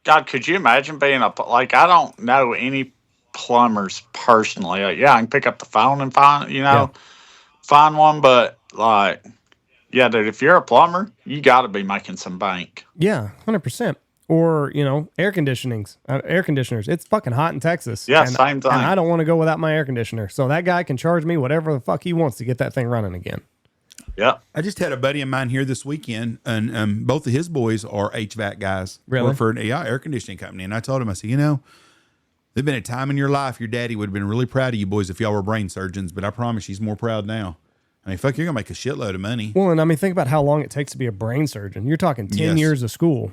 Speaker 1: God, could you imagine being I don't know any plumbers personally. I can pick up the phone and find one, but dude, if you're a plumber, you got to be making some bank.
Speaker 2: Yeah, 100%. Or, air conditioners. It's fucking hot in Texas.
Speaker 1: Yeah, same thing.
Speaker 2: And I don't want to go without my air conditioner. So that guy can charge me whatever the fuck he wants to get that thing running again.
Speaker 1: Yeah.
Speaker 3: I just had a buddy of mine here this weekend, and both of his boys are HVAC guys.
Speaker 2: Really?
Speaker 3: Work for an air conditioning company. And I told him, I said, there's been a time in your life your daddy would have been really proud of you boys if y'all were brain surgeons, but I promise he's more proud now. I mean, fuck, you're going to make a shitload of money.
Speaker 2: Well, and I mean, think about how long it takes to be a brain surgeon. You're talking 10 years of school,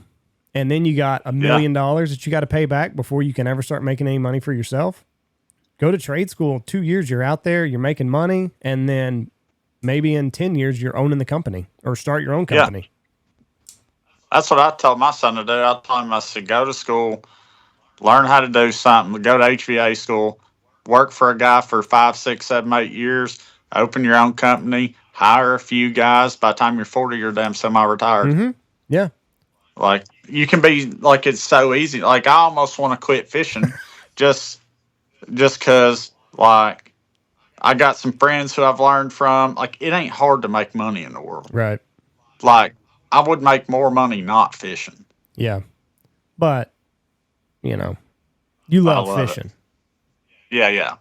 Speaker 2: and then you got $1 million that you got to pay back before you can ever start making any money for yourself. Go to trade school, 2 years, you're out there, you're making money, and then maybe in 10 years, you're owning the company or start your own company.
Speaker 1: Yeah. That's what I told my son to do. I told him, I said, go to school, learn how to do something, go to HVA school, work for a guy for 5, 6, 7, 8 years, open your own company, hire a few guys. By the time you're 40, you're damn semi-retired.
Speaker 2: Mm-hmm. Yeah.
Speaker 1: You can be, it's so easy. I almost want to quit fishing just because, I got some friends who I've learned from. It ain't hard to make money in the world.
Speaker 2: Right.
Speaker 1: I would make more money not fishing.
Speaker 2: Yeah. But, you love fishing.
Speaker 1: It. Yeah.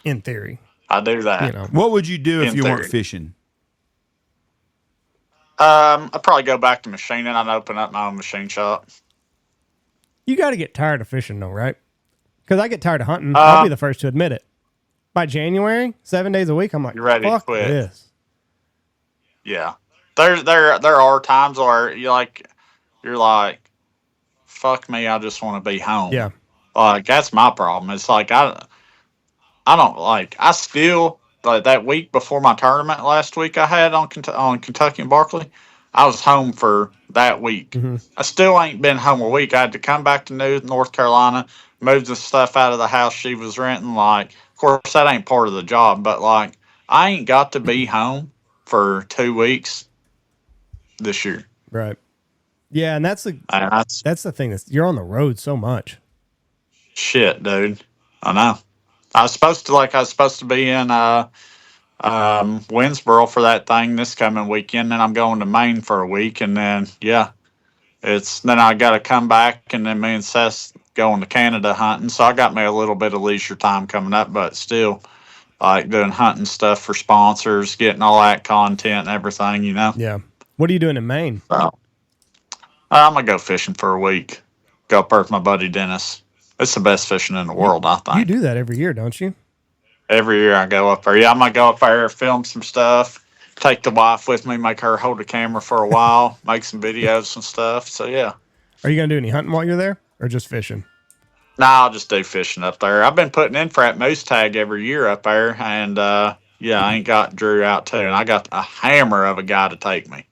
Speaker 2: In theory.
Speaker 1: I do that.
Speaker 3: What would you do if you weren't fishing?
Speaker 1: I'd probably go back to machining. I'd open up my own machine shop.
Speaker 2: You got to get tired of fishing, though, right? Because I get tired of hunting. I'll be the first to admit it. By January, 7 days a week, I'm like,
Speaker 1: you're ready
Speaker 2: fuck
Speaker 1: to quit.
Speaker 2: This.
Speaker 1: Yeah. There are times where you're like, fuck me, I just want to be home.
Speaker 2: Yeah.
Speaker 1: That's my problem. It's I don't I still, that week before my tournament last week I had on Kentucky and Barkley, I was home for that week. Mm-hmm. I still ain't been home a week. I had to come back to North Carolina, move the stuff out of the house she was renting. Of course, that ain't part of the job, but I ain't got to be home for 2 weeks this year.
Speaker 2: Right. Yeah, and that's the thing. You're on the road so much.
Speaker 1: Shit, dude. I know. I was supposed to be in Winsboro for that thing this coming weekend. Then I'm going to Maine for a week, and then then I got to come back, and then me and Seth going to Canada hunting. So I got me a little bit of leisure time coming up, but still doing hunting stuff for sponsors, getting all that content and everything.
Speaker 2: Yeah. What are you doing in Maine?
Speaker 1: I'm gonna go fishing for a week. Go up there with my buddy Dennis. It's the best fishing in the world, I think.
Speaker 2: You do that every year, don't you?
Speaker 1: Every year I go up there. Yeah, I'm going to go up there, film some stuff, take the wife with me, make her hold the camera for a while, make some videos and stuff. So, yeah.
Speaker 2: Are you going to do any hunting while you're there or just fishing?
Speaker 1: No, I'll just do fishing up there. I've been putting in for that moose tag every year up there. And, I ain't got Drew out, too. And I got a hammer of a guy to take me.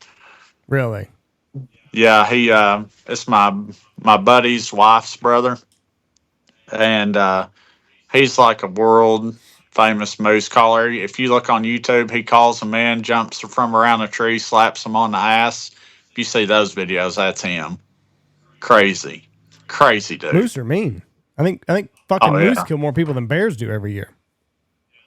Speaker 2: Really?
Speaker 1: Yeah, it's my buddy's wife's brother. And he's like a world famous moose caller. If you look on YouTube, he calls them in, jumps from around a tree, slaps them on the ass. If you see those videos, that's him. Crazy. Crazy, dude.
Speaker 2: Moose are mean. I think fucking
Speaker 1: Oh,
Speaker 2: moose
Speaker 1: yeah.
Speaker 2: kill more people than bears do every year.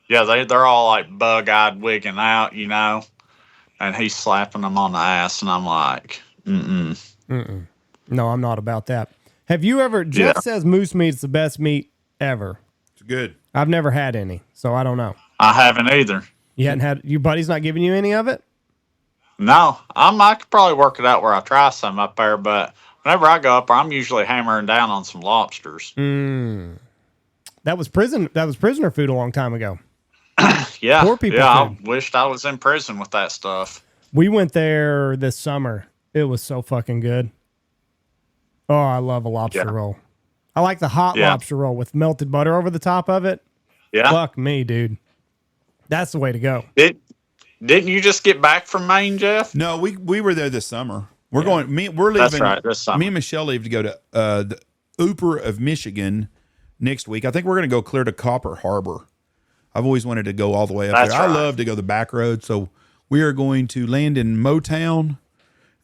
Speaker 1: Yeah, they're all like bug-eyed, wigging out, and he's slapping them on the ass, and I'm like,
Speaker 2: No, I'm not about that. Have you ever? Jeff
Speaker 1: Yeah.
Speaker 2: says moose meat's the best meat ever.
Speaker 3: It's good.
Speaker 2: I've never had any, so I don't know.
Speaker 1: I haven't either.
Speaker 2: You hadn't had your buddy's not giving you any of it?
Speaker 1: No, I could probably work it out where I try some up there, but whenever I go up there, I'm usually hammering down on some lobsters.
Speaker 2: That was prisoner food a long time ago.
Speaker 1: Yeah,
Speaker 2: Poor people
Speaker 1: yeah.
Speaker 2: food.
Speaker 1: I wished I was in prison with that stuff.
Speaker 2: We went there this summer. It was so fucking good. Oh, I love a lobster
Speaker 1: Yeah.
Speaker 2: roll. I like the hot
Speaker 1: Yeah.
Speaker 2: lobster roll with melted butter over the top of it.
Speaker 1: Yeah.
Speaker 2: Fuck me, dude. That's the way to go.
Speaker 1: Didn't you just get back from Maine, Jeff?
Speaker 3: No, we were there this summer. We're going. We're leaving.
Speaker 1: That's right, this summer.
Speaker 3: Me and Michelle leave to go to the Ooper of Michigan next week. I think we're going to go clear to Copper Harbor. I've always wanted to go all the way up
Speaker 1: That's
Speaker 3: there.
Speaker 1: right.
Speaker 3: I love to go the back road. So we are going to land in Motown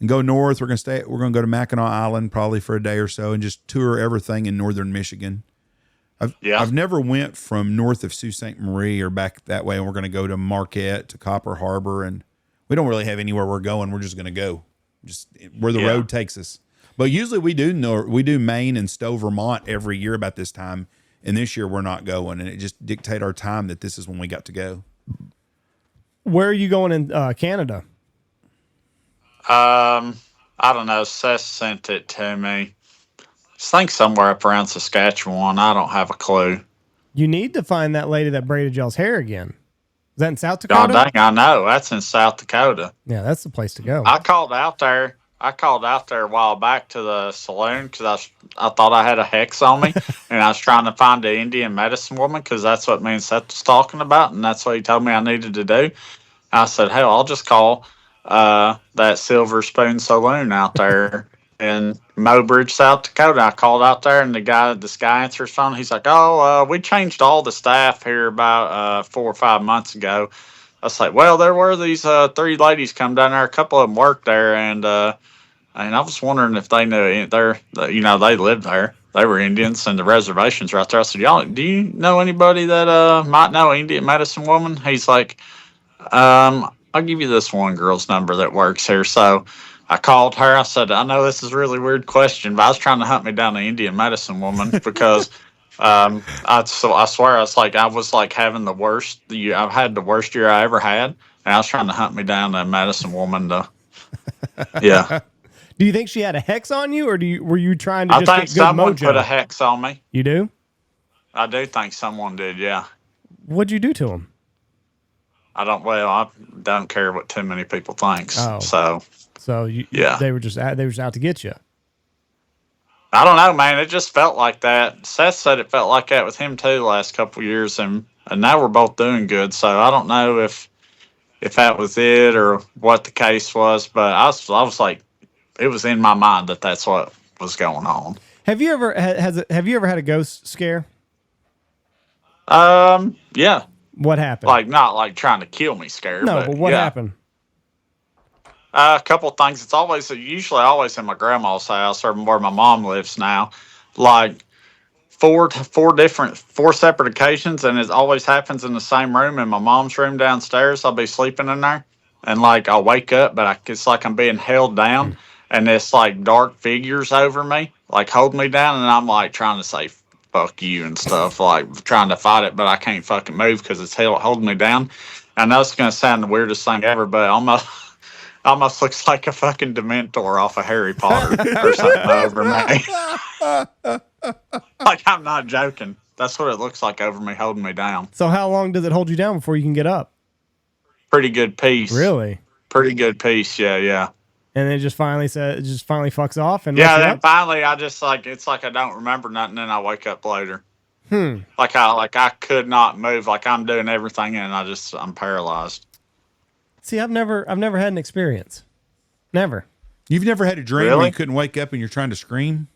Speaker 3: and go north. We're going to go to Mackinac Island probably for a day or so and just tour everything in northern Michigan. I've never went from north of Sault Ste. Marie or back that way, and we're going to go to Marquette to Copper Harbor, and we don't really have anywhere we're going. We're just going to go just where the road takes us. But usually we do Maine and Stowe, Vermont every year about this time, and this year we're not going, and it just dictate our time that this is when we got to go.
Speaker 2: Where are you going in Canada?
Speaker 1: I don't know. Seth sent it to me. I think somewhere up around Saskatchewan. I don't have a clue.
Speaker 2: You need to find that lady that braided y'all's hair again. Is that in South
Speaker 1: God
Speaker 2: Dakota?
Speaker 1: dang, I know. That's in South Dakota.
Speaker 2: Yeah, that's the place to go.
Speaker 1: I called out there a while back to the saloon because I thought I had a hex on me, and I was trying to find the Indian medicine woman because that's what me and Seth was talking about, and that's what he told me I needed to do. I said, hell, I'll just call that Silver Spoon Saloon out there in Mobridge, South Dakota. I called out there, and this guy answers phone. He's like, we changed all the staff here about 4 or 5 months ago. I was like, well, there were these 3 ladies come down there. A couple of them worked there, and I was wondering if they knew they lived there. They were Indians, and the reservation's right there. I said, y'all, do you know anybody that might know Indian medicine woman? He's like, I'll give you this one girl's number that works here. So I called her. I said, I know this is a really weird question, but I was trying to hunt me down the Indian medicine woman because I swear I was like having the worst. I've had the worst year I ever had, and I was trying to hunt me down that medicine woman to. Yeah.
Speaker 2: Do you think she had a hex on you, or were you trying to
Speaker 1: I
Speaker 2: just
Speaker 1: think
Speaker 2: get good
Speaker 1: someone
Speaker 2: mojo?
Speaker 1: put a hex on me.
Speaker 2: You do?
Speaker 1: I do think someone did. Yeah.
Speaker 2: What'd you do to him?
Speaker 1: I don't care what too many people thinks.
Speaker 2: Oh.
Speaker 1: So
Speaker 2: they were just out to get you.
Speaker 1: I don't know, man. It just felt like that. Seth said it felt like that with him too the last couple of years, and now we're both doing good. So I don't know if that was it or what the case was, but I was like, it was in my mind that that's what was going on.
Speaker 2: Have you ever have you ever had a ghost scare?
Speaker 1: Yeah.
Speaker 2: What happened?
Speaker 1: Like not like trying to kill me, scared.
Speaker 2: No, but what happened?
Speaker 1: A couple of things. It's usually always in my grandma's house or where my mom lives now. Like four separate occasions, and it always happens in the same room in my mom's room downstairs. I'll be sleeping in there, and like I'll wake up, but it's like I'm being held down, and it's like dark figures over me, like holding me down, and I'm like trying to say fuck you and stuff, like trying to fight it, but I can't fucking move because it's holding me down. I know it's gonna sound the weirdest thing ever, but almost looks like a fucking Dementor off of Harry Potter or something over me. Like, I'm not joking. That's what it looks like over me, holding me down.
Speaker 2: So how long does it hold you down before you can get up?
Speaker 1: Pretty good piece.
Speaker 2: Really?
Speaker 1: Pretty good piece, yeah.
Speaker 2: And then it just finally fucks off and
Speaker 1: Yeah, then finally I just it's like I don't remember nothing, and I wake up later. Like I could not move, like I'm doing everything, and I'm paralyzed.
Speaker 2: See, I've never had an experience. Never.
Speaker 3: You've never had a dream
Speaker 1: Really?
Speaker 3: where you couldn't wake up and you're trying to scream?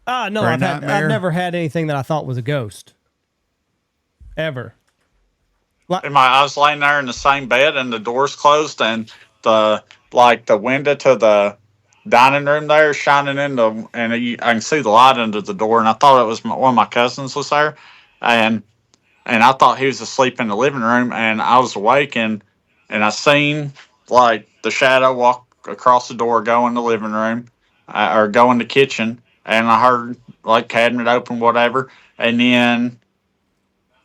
Speaker 2: No,
Speaker 3: Or a
Speaker 2: I've
Speaker 3: nightmare?
Speaker 2: never had anything that I thought was a ghost. Ever.
Speaker 1: I was laying there in the same bed, and the door's closed, and the window to dining room there shining into, and I can see the light under the door. And I thought it was one of my cousins was there, and I thought he was asleep in the living room. And I was awake, and I seen like the shadow walk across the door, go in the living room, or go in the kitchen, and I heard like cabinet open, whatever, and then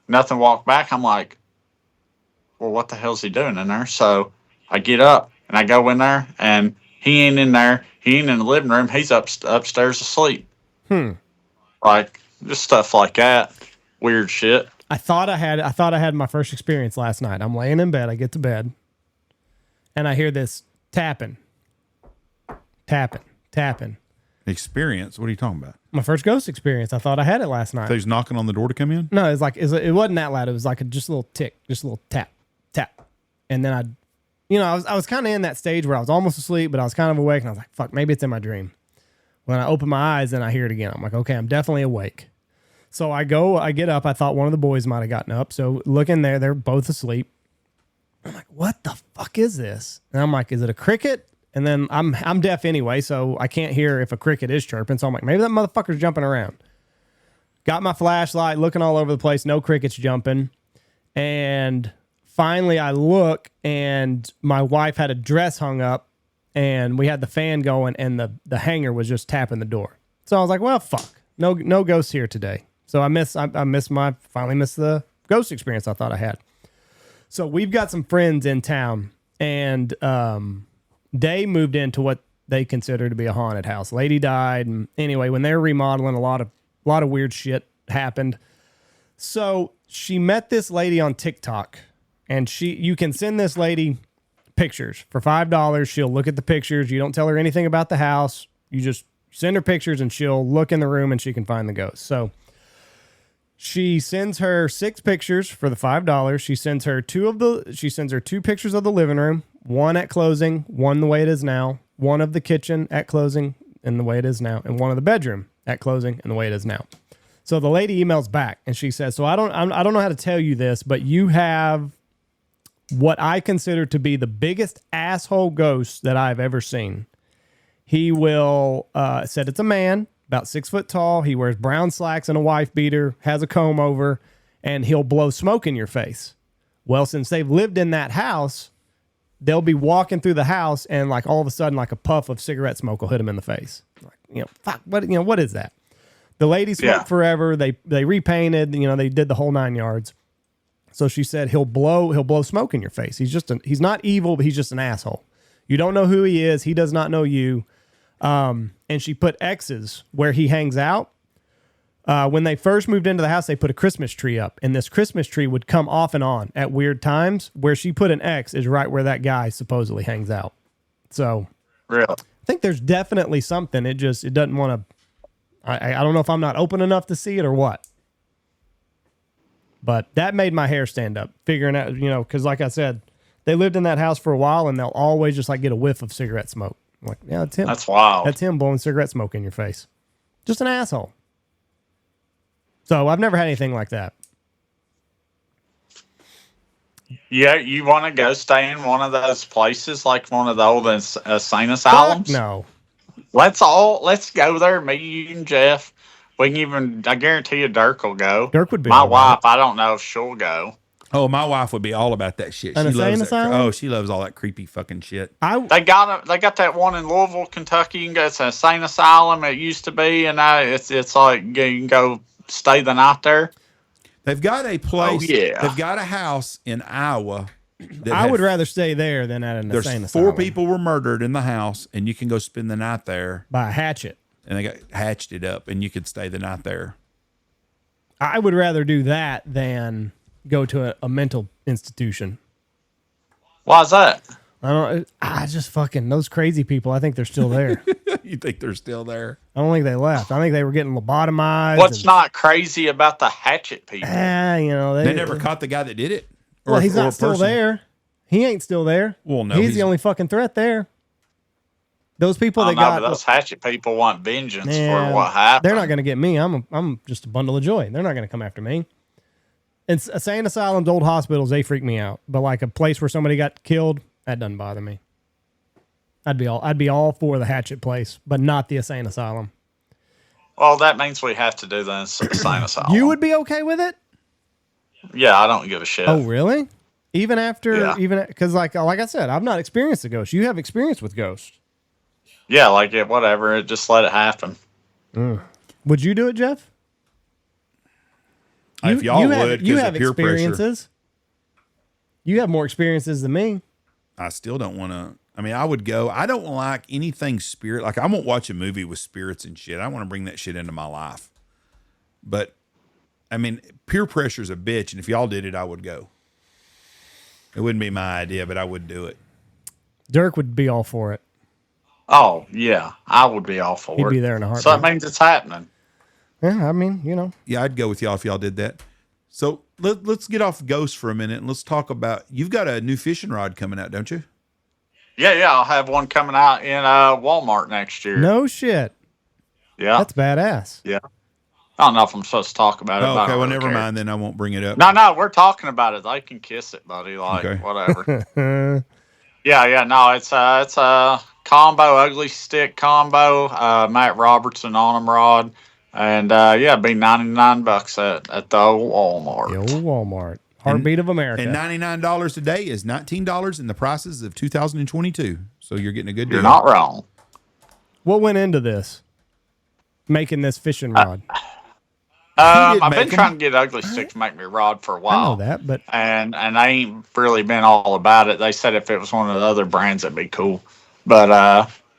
Speaker 1: nothing walked back. I'm like, well, what the hell's he doing in there? So I get up and I go in there, and he ain't in there. He ain't in the living room. He's upstairs asleep. Like just stuff like that, weird shit.
Speaker 2: I thought I had my first experience last night. I'm laying in bed. I get to bed, and I hear this tapping.
Speaker 3: Experience? What are you talking about?
Speaker 2: My first ghost experience. I thought I had it last night.
Speaker 3: So he's knocking on the door to come in?
Speaker 2: No, it wasn't that loud. It was like just a little tick, just a little tap. And then I was kind of in that stage where I was almost asleep, but I was kind of awake, and I was like, fuck, maybe it's in my dream. When I open my eyes and I hear it again, I'm like, okay, I'm definitely awake. So I get up. I thought one of the boys might have gotten up. So look in there, they're both asleep. I'm like, what the fuck is this? And I'm like, is it a cricket? And then I'm deaf anyway, so I can't hear if a cricket is chirping. So I'm like, maybe that motherfucker's jumping around. Got my flashlight, looking all over the place, no crickets jumping. And finally I look, and my wife had a dress hung up, and we had the fan going, and the hanger was just tapping the door. So I was like, well, fuck. No ghosts here today. So I finally missed the ghost experience I thought I had. So we've got some friends in town, and they moved into what they consider to be a haunted house. Lady died, and anyway, when they were remodeling, a lot of weird shit happened. So she met this lady on TikTok, and you can send this lady pictures for $5. She'll look at the pictures. You don't tell her anything about the house. You just send her pictures, and she'll look in the room, and she can find the ghost. So she sends her 6 pictures for the $5. She sends her 2 pictures of the living room, one at closing, one the way it is now, one of the kitchen at closing and the way it is now, and one of the bedroom at closing and the way it is now. So the lady emails back, and she says, so I don't know how to tell you this, but you have what I consider to be the biggest asshole ghost that I've ever seen. He will, said it's a man, about 6 foot tall. He wears brown slacks and a wife beater, has a comb over, and he'll blow smoke in your face. Well, since they've lived in that house, they'll be walking through the house, and like all of a sudden, like a puff of cigarette smoke will hit him in the face. Like, fuck, what is that? The lady smoked forever. They repainted, they did the whole 9 yards. So she said he'll blow smoke in your face. He's not evil, but he's just an asshole. You don't know who he is. He does not know you. And she put X's where he hangs out. When they first moved into the house, they put a Christmas tree up, and this Christmas tree would come off and on at weird times. Where she put an X is right where that guy supposedly hangs out. So
Speaker 1: really,
Speaker 2: I think there's definitely something. It doesn't want to. I don't know if I'm not open enough to see it or what. But that made my hair stand up, figuring out, because like I said, they lived in that house for a while, and they'll always just like get a whiff of cigarette smoke. I'm like, yeah, that's him.
Speaker 1: That's wild.
Speaker 2: That's him blowing cigarette smoke in your face. Just an asshole. So I've never had anything like that.
Speaker 1: Yeah, you want to go stay in one of those places, like one of the old insane asylums?
Speaker 2: No.
Speaker 1: Let's go there. Me, you, and Jeff. We can even. I guarantee you, Dirk will go.
Speaker 2: Dirk would be.
Speaker 1: My wife. I don't know if she'll go.
Speaker 3: Oh, my wife would be all about that shit.
Speaker 2: She loves that.
Speaker 3: She loves all that creepy fucking shit.
Speaker 1: They got that one in Louisville, Kentucky. It's an insane asylum. It used to be, and it's like you can go stay the night there.
Speaker 3: They've got a place.
Speaker 1: Oh, yeah.
Speaker 3: They've got a house in Iowa.
Speaker 2: I would rather stay there than at an insane asylum.
Speaker 3: 4 people were murdered in the house, and you can go spend the night there
Speaker 2: by a hatchet.
Speaker 3: And they got hatched it up, and you could stay the night there.
Speaker 2: I would rather do that than go to a mental institution.
Speaker 1: Why's that?
Speaker 2: I just fucking those crazy people. I think they're still there.
Speaker 3: You think they're still there?
Speaker 2: I don't think they left. I think they were getting lobotomized.
Speaker 1: What's not crazy about the hatchet people?
Speaker 3: They never caught the guy that did it.
Speaker 2: Well, he's not still there. He ain't still there.
Speaker 3: Well, no,
Speaker 2: he's the only fucking threat there. Those people that got
Speaker 1: those hatchet people want vengeance for what happened.
Speaker 2: They're not going to get me. I'm just a bundle of joy. They're not going to come after me. It's insane asylums, old hospitals. They freak me out. But like a place where somebody got killed, that doesn't bother me. I'd be all for the hatchet place, but not the insane asylum.
Speaker 1: Well, that means we have to do the insane asylum.
Speaker 2: You would be okay with it?
Speaker 1: Yeah, I don't give a shit.
Speaker 2: Oh, really? Even after,
Speaker 1: Yeah.
Speaker 2: because like I said, I've not experienced a ghost. You have experience with ghosts.
Speaker 1: Yeah, like it, whatever. Just let it happen.
Speaker 2: Would you do it, Jeff?
Speaker 3: If y'all would,
Speaker 2: you
Speaker 3: because
Speaker 2: have
Speaker 3: of peer pressure.
Speaker 2: experiences. You have more experiences than me.
Speaker 3: I still don't want to. I mean, I would go. I don't like anything spirit. Like, I won't watch a movie with spirits and shit. I want to bring that shit into my life. But, I mean, peer pressure's a bitch. And if y'all did it, I would go. It wouldn't be my idea, but I would do it.
Speaker 2: Dirk would be all for it.
Speaker 1: Oh, yeah. I would be all for it.
Speaker 2: He'd be there in a heartbeat.
Speaker 1: So that means it's happening.
Speaker 2: Yeah, I mean, you know.
Speaker 3: Yeah, I'd go with y'all if y'all did that. So let's get off ghosts for a minute and let's talk about. You've got a new fishing rod coming out, don't you?
Speaker 1: Yeah. I'll have one coming out in Walmart next year.
Speaker 2: No shit.
Speaker 1: Yeah.
Speaker 2: That's badass.
Speaker 1: Yeah. I don't know if I'm supposed to talk about it.
Speaker 3: Oh,
Speaker 1: but I
Speaker 3: okay,
Speaker 1: don't
Speaker 3: well,
Speaker 1: really
Speaker 3: never
Speaker 1: care.
Speaker 3: mind. Then I won't bring it up.
Speaker 1: No, we're talking about it. They can kiss it, buddy. Like,
Speaker 3: Okay.
Speaker 1: whatever. Yeah. No, it's a combo, ugly stick combo, Matt Robertson on them rod. And, it'd be $99 at the old Walmart.
Speaker 2: The old Walmart. Heartbeat of America.
Speaker 3: And $99 today is $19 in the prices of 2022. So you're getting a good deal.
Speaker 1: You're not wrong.
Speaker 2: What went into this? Making this fishing rod.
Speaker 3: didn't
Speaker 1: I've
Speaker 3: make
Speaker 1: been
Speaker 3: 'em.
Speaker 1: trying to get Ugly Stick to make me rod for a
Speaker 2: I
Speaker 1: while.
Speaker 2: know that, but
Speaker 1: And I ain't really been all about it. They said if it was one of the other brands, it'd be cool. But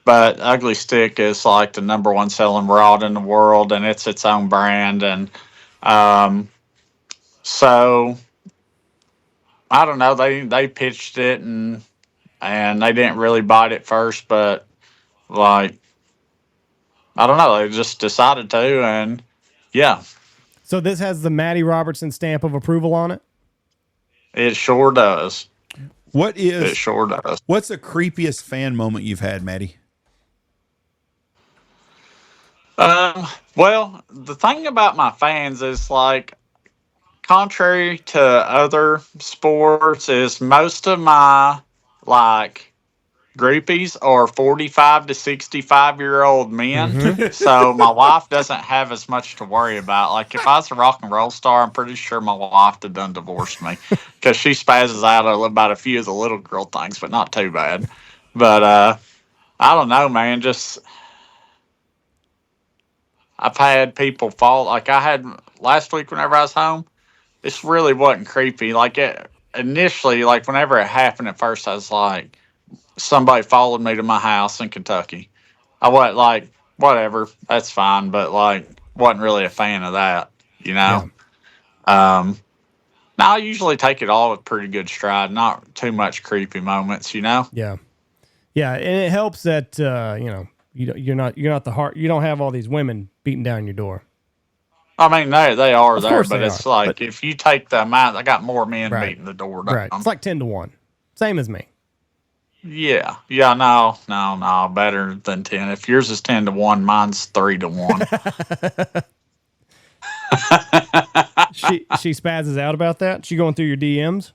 Speaker 1: Ugly Stick is like the number one selling rod in the world, and it's its own brand. And so I don't know. They pitched it, and they didn't really bite it first, but like I don't know. They just decided to, and yeah.
Speaker 2: so this has the Matty Robertson stamp of approval on it.
Speaker 1: It sure does.
Speaker 3: It
Speaker 1: Sure does.
Speaker 3: What's the creepiest fan moment you've had, Maddie?
Speaker 1: Well, the thing about my fans is like, contrary to other sports, is most of my like groupies are 45 to 65-year-old men. So my wife doesn't have as much to worry about. Like if I was a rock and roll star, I'm pretty sure my wife had done divorced me because she spazzes out about a few of the little girl things, but not too bad. But I don't know, man. Just I've had people fall. Like I had last week whenever I was home. This really wasn't creepy. Like initially, like whenever it happened at first, I was like, somebody followed me to my house in Kentucky. I wasn't like, whatever, that's fine, but like, wasn't really a fan of that, you know? Now I usually take it all with pretty good stride, not too much creepy moments, you know?
Speaker 2: Yeah, and it helps that you're not the heart. You don't have all these women beating down your door.
Speaker 1: I mean, they are
Speaker 2: Of
Speaker 1: there,
Speaker 2: course
Speaker 1: but
Speaker 2: they
Speaker 1: it's
Speaker 2: are,
Speaker 1: like
Speaker 2: but-
Speaker 1: if you take the amount, I got more men
Speaker 2: Right.
Speaker 1: beating the door down.
Speaker 2: Right, it's like 10-1, same as me.
Speaker 1: Yeah, no, better than 10. If yours is 10-1, mine's 3-1.
Speaker 2: She spazzes out about that. She going through your DMs.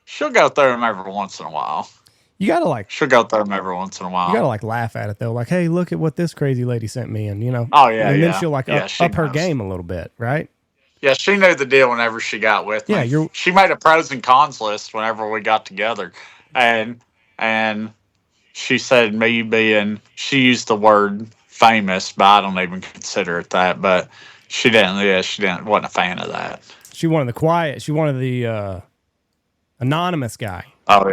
Speaker 1: She'll go through them every once in a while.
Speaker 2: You gotta
Speaker 1: She'll go through them every once in a while.
Speaker 2: you gotta laugh at it though. Like, hey, look at what this crazy lady sent me, and
Speaker 1: Oh, yeah,
Speaker 2: and then
Speaker 1: yeah.
Speaker 2: she'll
Speaker 1: Yeah, she
Speaker 2: up her
Speaker 1: knows.
Speaker 2: game a little bit, right?
Speaker 1: Yeah, she knew the deal whenever she got with me.
Speaker 2: Yeah,
Speaker 1: she made a pros and cons list whenever we got together, and she said she used the word famous, but I don't even consider it that. But she didn't. Yeah, wasn't a fan of that.
Speaker 2: She wanted the quiet. She wanted the anonymous guy.
Speaker 1: Oh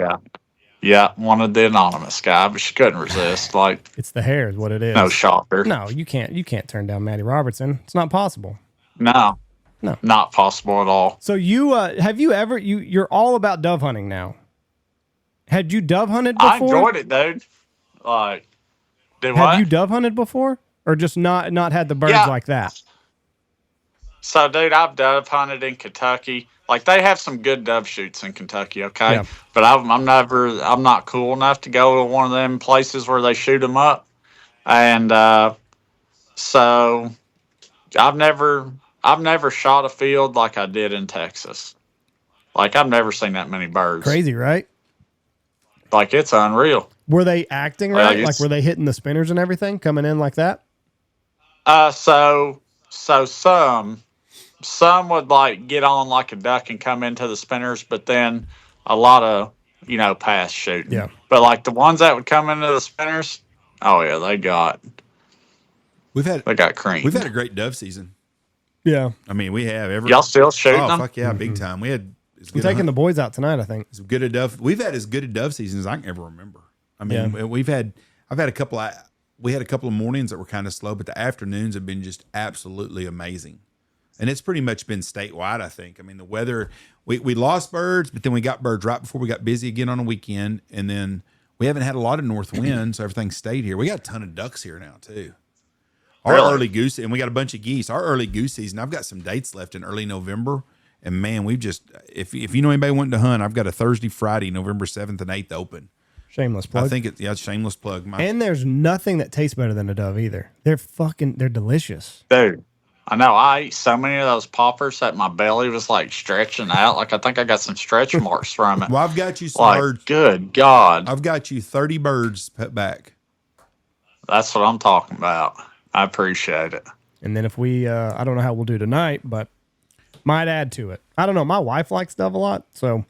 Speaker 1: yeah, wanted the anonymous guy, but she couldn't resist. Like
Speaker 2: It's the hair, is what it is.
Speaker 1: no shocker.
Speaker 2: No, you can't turn down Matty Robertson. It's not possible.
Speaker 1: No,
Speaker 2: No.
Speaker 1: not possible at all.
Speaker 2: So you have you ever you're all about dove hunting now? Had you dove hunted before?
Speaker 1: I enjoyed it, dude. Like,
Speaker 2: Have
Speaker 1: what?
Speaker 2: you dove hunted before, or just not had the birds
Speaker 1: Yeah.
Speaker 2: like that?
Speaker 1: So, dude, I've dove hunted in Kentucky. Like, they have some good dove shoots in Kentucky, okay?
Speaker 2: Yeah.
Speaker 1: But I'm not cool enough to go to one of them places where they shoot them up. And so I've never shot a field like I did in Texas. Like, I've never seen that many birds.
Speaker 2: Crazy, right?
Speaker 1: Like, it's unreal.
Speaker 2: Were they acting
Speaker 1: Well,
Speaker 2: right? Like, were they hitting the spinners and everything coming in like that?
Speaker 1: So some would like get on like a duck and come into the spinners, but then a lot of pass shooting.
Speaker 2: Yeah.
Speaker 1: But like the ones that would come into the spinners, oh yeah, they got cream.
Speaker 3: We've had a great dove season.
Speaker 2: Yeah.
Speaker 3: I mean, we have
Speaker 1: Y'all still shooting
Speaker 3: Oh
Speaker 1: them?
Speaker 3: fuck yeah, big time. We had
Speaker 2: I'm taking the boys out tonight, I think.
Speaker 3: as good a dove. We've had as good a dove season as I can ever remember. I mean, I've had a couple of. We had a couple of mornings that were kind of slow, but the afternoons have been just absolutely amazing. And it's pretty much been statewide, I think. I mean, the weather, we lost birds, but then we got birds right before we got busy again on a weekend. And then we haven't had a lot of north wind, so everything stayed here. We got a ton of ducks here now, too. Our early goose, and we got a bunch of geese. Our early goose season, I've got some dates left in early November. And man, we've just, if you know anybody wanting to hunt, I've got a Thursday, Friday, November 7th and 8th open.
Speaker 2: Shameless plug.
Speaker 3: I think it's shameless plug.
Speaker 2: And there's nothing that tastes better than a dove either. They're delicious.
Speaker 1: Dude, I know. I ate so many of those poppers that my belly was like stretching out. Like I think I got some stretch marks from it.
Speaker 3: Well, I've got you some birds.
Speaker 1: Good God.
Speaker 3: I've got you 30 birds put back.
Speaker 1: That's what I'm talking about. I appreciate it.
Speaker 2: And then if we, I don't know how we'll do tonight, but might add to it. I don't know. My wife likes dove a lot, so.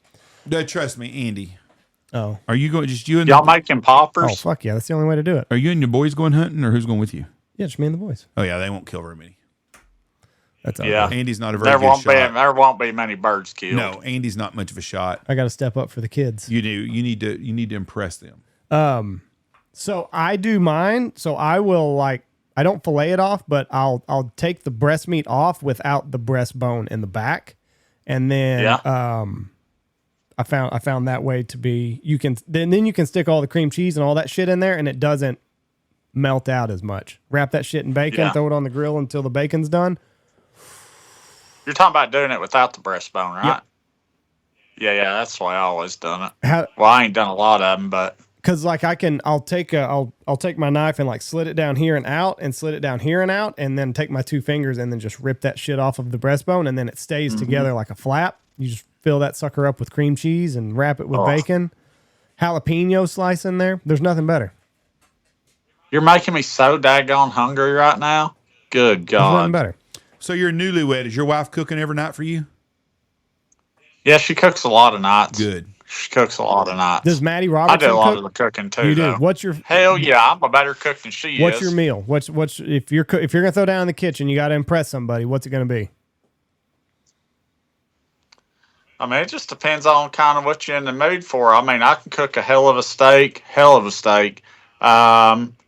Speaker 3: Trust me, Andy.
Speaker 2: Oh.
Speaker 3: Are you going, just you and
Speaker 1: y'all making poppers?
Speaker 2: Oh, fuck yeah. That's the only way to do it.
Speaker 3: Are you and your boys going hunting, or who's going with you?
Speaker 2: Yeah, just me and the boys.
Speaker 3: Oh, yeah, they won't kill very many.
Speaker 2: That's all
Speaker 1: yeah.
Speaker 2: right.
Speaker 3: Andy's not a very good shot.
Speaker 1: There won't be many birds killed.
Speaker 3: No, Andy's not much of a shot.
Speaker 2: I got to step up for the kids.
Speaker 3: You do. You need to impress them.
Speaker 2: So I do mine. So I will I don't fillet it off, but I'll take the breast meat off without the breastbone in the back, and then I found that way to be then you can stick all the cream cheese and all that shit in there, and it doesn't melt out as much. Wrap that shit in bacon, throw it on the grill until the bacon's done.
Speaker 1: You're talking about doing it without the breastbone, right?
Speaker 2: Yep.
Speaker 1: Yeah, that's the way I always done it.
Speaker 2: How,
Speaker 1: well, I ain't done a lot of them, but
Speaker 2: because I'll take my knife and slid it down here and out, and slid it down here and out, and then take my two fingers and then just rip that shit off of the breastbone, and then it stays together like a flap. You just fill that sucker up with cream cheese and wrap it with bacon, jalapeno slice in there. There's nothing better.
Speaker 1: You're making me so daggone hungry right now. Good God.
Speaker 2: There's nothing better.
Speaker 3: So you're newlywed. Is your wife cooking every night for you?
Speaker 1: Yeah, she cooks a lot of nights.
Speaker 3: Good.
Speaker 1: She cooks a lot of nights.
Speaker 2: Does Maddie Robertson
Speaker 1: I do a lot
Speaker 2: cook?
Speaker 1: of the cooking too.
Speaker 2: You do.
Speaker 1: Though.
Speaker 2: What's your
Speaker 1: hell yeah? I'm a better cook than she is.
Speaker 2: What's your meal? What's if you're gonna throw down in the kitchen, you got to impress somebody. What's it gonna be?
Speaker 1: I mean, it just depends on kind of what you're in the mood for. I mean, I can cook a hell of a steak.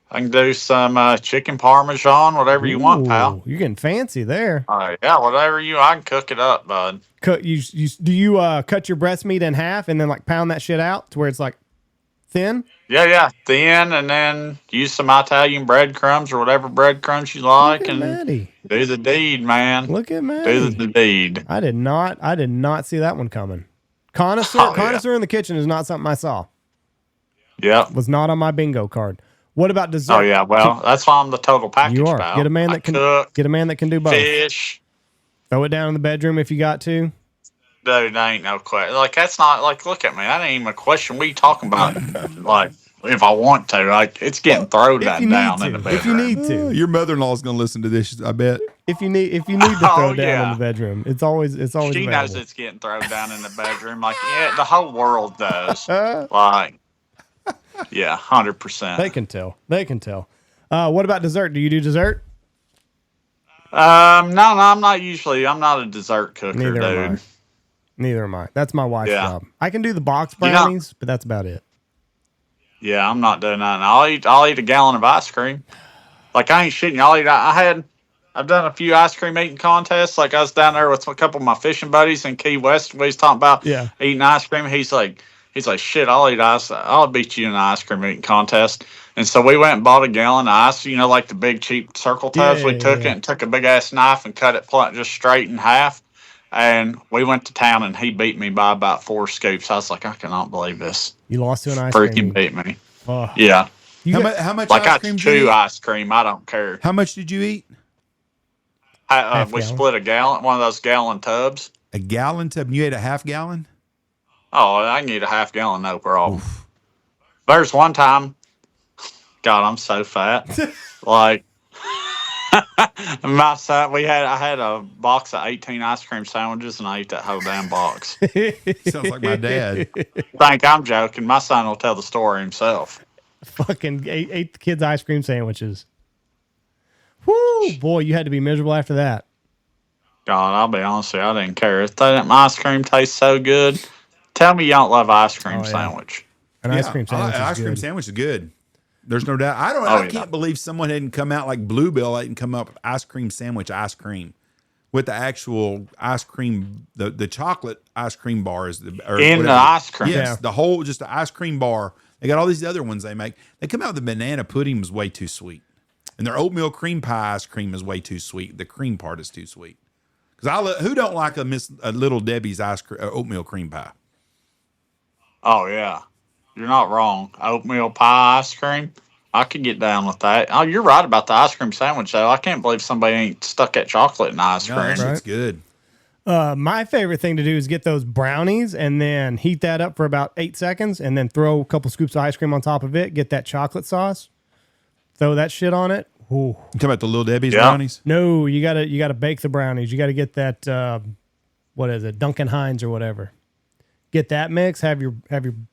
Speaker 1: I can do some chicken parmesan, whatever you want, pal.
Speaker 2: You're getting fancy there.
Speaker 1: Yeah, whatever I can cook it up, bud.
Speaker 2: Do you cut your breast meat in half and then pound that shit out to where it's thin?
Speaker 1: Yeah, thin, and then use some Italian breadcrumbs or whatever breadcrumbs you like, and
Speaker 2: Maddie.
Speaker 1: do the deed, man.
Speaker 2: Look at Maddie.
Speaker 1: Do the deed.
Speaker 2: I did not see that one coming. Connoisseur in the kitchen is not something I saw.
Speaker 1: Yeah,
Speaker 2: was not on my bingo card. What about dessert?
Speaker 1: Oh yeah, well that's why I'm the total package.
Speaker 2: You are.
Speaker 1: Pal.
Speaker 2: Get a man that can cook, get a man that can do both.
Speaker 1: Fish.
Speaker 2: Throw it down in the bedroom if you got to.
Speaker 1: Dude, that ain't no question. That's not look at me. That ain't even a question. What are you talking about? If I want to, it's getting thrown down in the bedroom.
Speaker 2: If you need to.
Speaker 3: Your mother-in-law is going to listen to this, I bet.
Speaker 2: If you need to throw it down in the bedroom, it's always. She
Speaker 1: available. Knows it's getting thrown down in the bedroom. The whole world does. Yeah, 100%.
Speaker 2: They can tell. What about dessert? Do you do dessert?
Speaker 1: No, I'm not usually. I'm not a dessert cooker, dude.
Speaker 2: Neither am I. That's my wife's job. I can do the box brownies, but that's about it.
Speaker 1: Yeah, I'm not doing that. I'll eat a gallon of ice cream. I ain't shitting. I've done a few ice cream eating contests. I was down there with a couple of my fishing buddies in Key West. We was talking about eating ice cream. He's like, shit, I'll beat you in an ice cream eating contest. And so we went and bought a gallon of ice, the big cheap circle tubs. We took it and took a big ass knife and cut it just straight in half. And we went to town and he beat me by about 4 scoops. I was like, I cannot believe this.
Speaker 2: You lost to an ice cream.
Speaker 1: Freaking beat me. Oh. Yeah.
Speaker 3: How much ice cream did you eat?
Speaker 1: 2 ice cream. I don't care.
Speaker 3: How much did you eat?
Speaker 1: We split a gallon, one of those gallon tubs.
Speaker 3: A gallon tub? You ate a half gallon?
Speaker 1: Oh, I can eat a half gallon, no problem. There's one time, God, I'm so fat. Like my son, I had a box of 18 ice cream sandwiches, and I ate that whole damn box.
Speaker 3: Sounds like my dad.
Speaker 1: Think I'm joking? My son will tell the story himself.
Speaker 2: Fucking ate the kids' ice cream sandwiches. Whoo, boy, you had to be miserable after that.
Speaker 1: God, I'll be honest with you, I didn't care. If my ice cream tastes so good, tell me you don't love ice cream sandwich.
Speaker 2: An ice cream sandwich.
Speaker 3: Ice cream sandwich is good. There's no doubt. I can't believe someone hadn't come out like Bluebell hadn't come up with ice cream sandwich ice cream with the actual ice cream, the chocolate ice cream bars.
Speaker 1: In whatever. The ice cream.
Speaker 3: Yes, the whole, just the ice cream bar. They got all these other ones they make. They come out with the banana pudding was way too sweet. And their oatmeal cream pie ice cream is way too sweet. The cream part is too sweet. Because who don't like a Little Debbie's oatmeal cream pie?
Speaker 1: Oh, yeah. You're not wrong. Oatmeal pie ice cream. I could get down with that. Oh, you're right about the ice cream sandwich, though. I can't believe somebody ain't stuck that chocolate in ice cream.
Speaker 3: That shit's good.
Speaker 2: My favorite thing to do is get those brownies and then heat that up for about 8 seconds and then throw a couple scoops of ice cream on top of it. Get that chocolate sauce. Throw that shit on it. Ooh.
Speaker 3: You talking about the Little Debbie's brownies?
Speaker 2: No, you gotta bake the brownies. You gotta get that what is it, Duncan Hines or whatever. Get that mix. Have your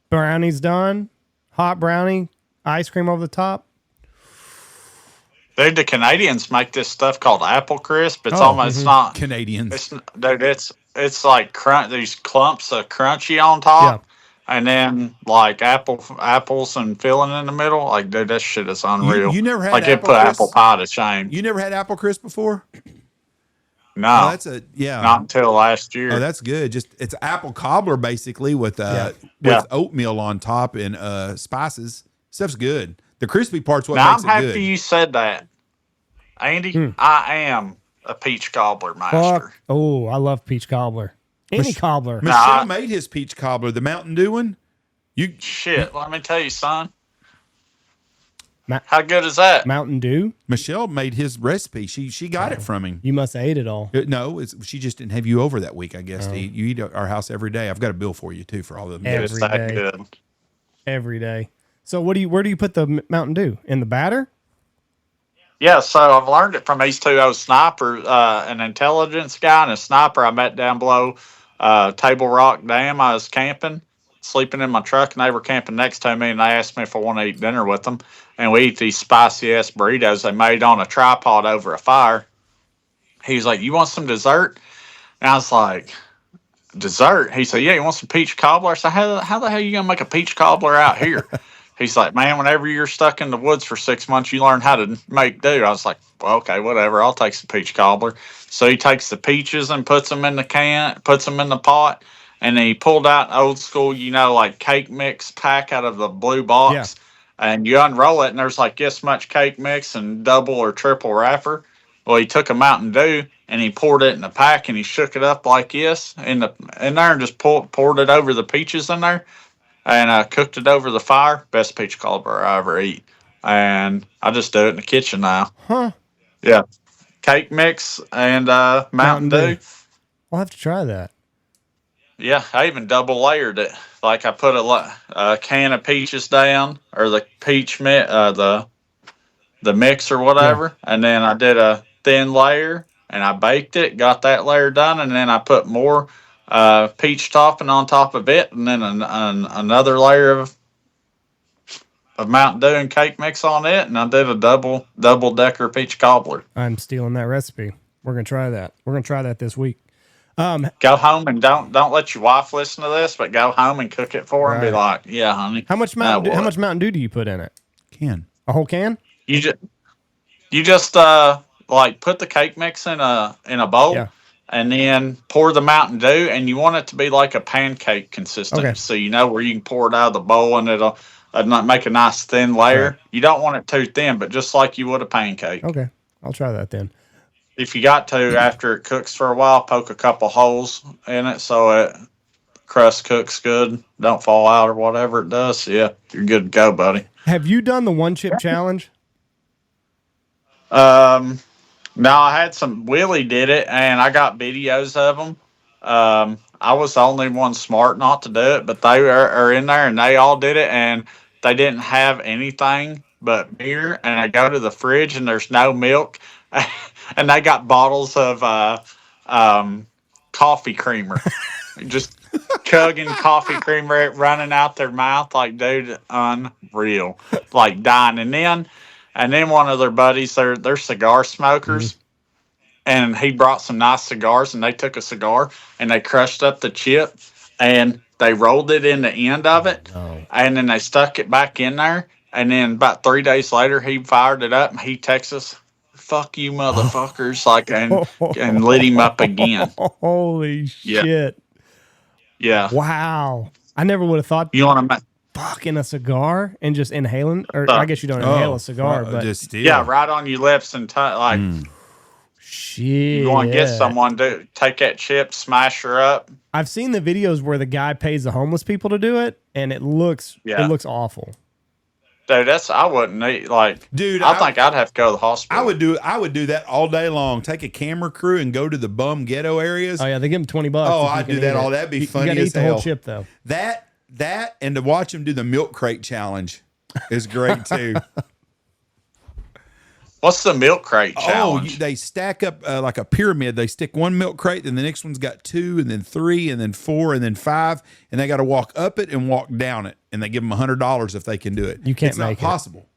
Speaker 2: brownies done. Hot brownie, ice cream over the top.
Speaker 1: Dude, the Canadians make this stuff called apple crisp. It's almost not
Speaker 3: Canadians.
Speaker 1: It's like these clumps of crunchy on top. And then like apples and filling in the middle. Like, dude, that shit is unreal.
Speaker 3: You never had
Speaker 1: like it put apple pie to shame.
Speaker 3: You never had apple crisp before?
Speaker 1: No,
Speaker 3: not
Speaker 1: until last year.
Speaker 3: Oh, that's good. It's apple cobbler basically with oatmeal on top and spices. Stuff's good. The crispy part's what makes it good.
Speaker 1: I'm happy you said that, Andy. I am a peach cobbler master.
Speaker 2: Oh, I love peach cobbler. Any cobbler.
Speaker 3: Michelle made his peach cobbler, the Mountain Dew one.
Speaker 1: Shit, let me tell you, son. How good is that?
Speaker 2: Mountain Dew?
Speaker 3: Michelle made his recipe. She got it from him.
Speaker 2: You must have ate it all.
Speaker 3: No, she just didn't have you over that week, I guess. To eat. You eat at our house every day. I've got a bill for you, too, for all of them.
Speaker 1: It's that good.
Speaker 2: Every day. So where do you put the Mountain Dew? In the batter?
Speaker 1: Yeah, so I've learned it from these two old snipers, an intelligence guy and a sniper I met down below Table Rock Dam. I was camping, sleeping in my truck, and they were camping next to me, and they asked me if I want to eat dinner with them. And we eat these spicy-ass burritos they made on a tripod over a fire. He was like, you want some dessert? And I was like, dessert? He said, yeah, you want some peach cobbler? I said, how the hell are you going to make a peach cobbler out here? He's like, man, whenever you're stuck in the woods for 6 months, you learn how to make do. I was like, well, okay, whatever. I'll take some peach cobbler. So he takes the peaches and puts them in the can, puts them in the pot, and then he pulled out an old school, like cake mix pack out of the blue box. Yeah. And you unroll it, and there's like this much cake mix and double or triple wrapper. Well, he took a Mountain Dew, and he poured it in the pack, and he shook it up like this in there and just poured it over the peaches in there. And cooked it over the fire. Best peach cobbler I ever eat. And I just do it in the kitchen now.
Speaker 2: Huh?
Speaker 1: Yeah. Cake mix and Mountain Dew.
Speaker 2: I'll have to try that.
Speaker 1: Yeah, I even double layered it. Like I put a can of peaches down, or the peach the mix or whatever, and then I did a thin layer, and I baked it, got that layer done, and then I put more peach topping on top of it, and then another layer of Mountain Dew and cake mix on it, and I did a double decker peach cobbler.
Speaker 2: I'm stealing that recipe. We're gonna try that. We're gonna try that this week.
Speaker 1: Go home and don't let your wife listen to this, but go home and cook it for her and be like, yeah, honey.
Speaker 2: How much Mountain Dew do you put in it?
Speaker 3: Can.
Speaker 2: A whole can?
Speaker 1: You just like put the cake mix in a bowl. Yeah. And then pour the Mountain Dew, and you want it to be like a pancake consistency. Okay. So you know where you can pour it out of the bowl, and it'll make a nice thin layer. Right. You don't want it too thin, but just like you would a pancake.
Speaker 2: Okay, I'll try that then.
Speaker 1: If you got to, after it cooks for a while, poke a couple holes in it so it crust cooks good, don't fall out or whatever it does. Yeah, you're good to go, buddy.
Speaker 2: Have you done the one chip challenge?
Speaker 1: No, I had Willie did it, and I got videos of them. I was the only one smart not to do it, but they are in there, and they all did it. And they didn't have anything but beer, and I go to the fridge and there's no milk, and they got bottles of coffee creamer, just chugging coffee creamer running out their mouth like, dude, unreal, like dying. And then one of their buddies, they're cigar smokers. And he brought some nice cigars, and they took a cigar and they crushed up the chip and they rolled it in the end of it. And then they stuck it back in there. And then about 3 days later, he fired it up and he texts us, "Fuck you, motherfuckers!" Like, and lit him up again.
Speaker 2: Holy shit!
Speaker 1: Yeah.
Speaker 2: Wow. I never would have thought.
Speaker 1: You want to
Speaker 2: fucking a cigar and just inhaling, or I guess you don't inhale a cigar, but
Speaker 3: just still.
Speaker 1: Yeah, right on your lips and like.
Speaker 2: Shit.
Speaker 1: You want to get someone to take that chip, smash her up.
Speaker 2: I've seen the videos where the guy pays the homeless people to do it, and it looks awful.
Speaker 1: Dude, I wouldn't need, like,
Speaker 3: dude.
Speaker 1: I think I'd have to go to the hospital.
Speaker 3: I would do that all day long. Take a camera crew and go to the bum ghetto areas.
Speaker 2: Oh yeah, they give them $20.
Speaker 3: Oh, I'd do that all. That'd be funny
Speaker 2: you gotta
Speaker 3: as
Speaker 2: eat the
Speaker 3: hell.
Speaker 2: whole chip though.
Speaker 3: That and to watch them do the milk crate challenge is great too.
Speaker 1: What's the milk crate challenge?
Speaker 3: Oh, they stack up like a pyramid. They stick one milk crate, then the next one's got 2, and then 3, and then 4, and then 5, and they got to walk up it and walk down it, and they give them $100 if they can do it.
Speaker 2: You can't
Speaker 3: it's
Speaker 2: make
Speaker 3: not possible.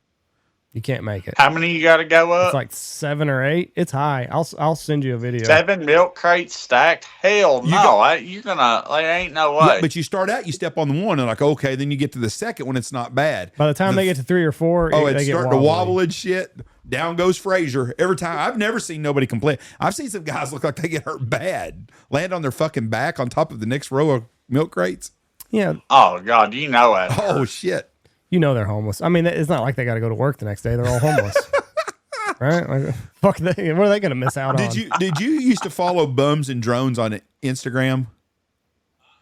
Speaker 2: You can't make it.
Speaker 1: How many you got to go up?
Speaker 2: It's like 7 or 8. It's high. I'll send you a video.
Speaker 1: 7 milk crates stacked? Hell no. You're gonna. There ain't no way.
Speaker 3: Yeah, but you start out, you step on the one, and like, okay, then you get to the second one, it's not bad.
Speaker 2: By the time they get to 3 or 4,
Speaker 3: it's
Speaker 2: they
Speaker 3: starting to wobble and shit. Down goes Frazier every time. I've never seen nobody complain. I've seen some guys look like they get hurt bad, land on their fucking back on top of the next row of milk crates.
Speaker 2: Yeah.
Speaker 1: Oh God, you know it.
Speaker 3: Oh shit.
Speaker 2: You know they're homeless. I mean, it's not like they got to go to work the next day. They're all homeless, right? Like, fuck, what are they going to miss out on?
Speaker 3: Did you used to follow Bums and Drones on Instagram?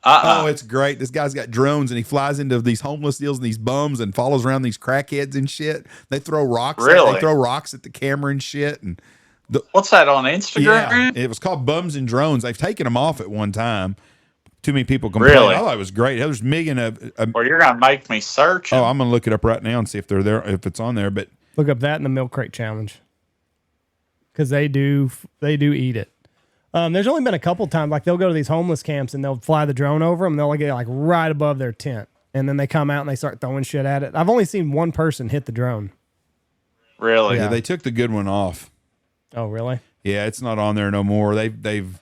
Speaker 3: Oh, it's great. This guy's got drones and he flies into these homeless deals and these bums and follows around these crackheads and shit. They throw rocks.
Speaker 1: Really?
Speaker 3: They throw rocks at the camera and shit. And
Speaker 1: what's that on Instagram?
Speaker 3: Yeah, it was called Bums and Drones. They've taken them off at one time. Too many people complained.
Speaker 1: Really?
Speaker 3: I thought it was great. There's a million
Speaker 1: Well, you're gonna make me search.
Speaker 3: Oh, I'm gonna look it up right now and see if they're there, if it's on there. But
Speaker 2: look up that and the milk crate challenge because they do eat it. There's only been a couple times, like they'll go to these homeless camps and they'll fly the drone over them. They'll get like right above their tent, and then they come out and they start throwing shit at it. I've only seen one person hit the drone.
Speaker 1: Really?
Speaker 3: Yeah, they took the good one off.
Speaker 2: Oh, really?
Speaker 3: Yeah, it's not on there no more. They've.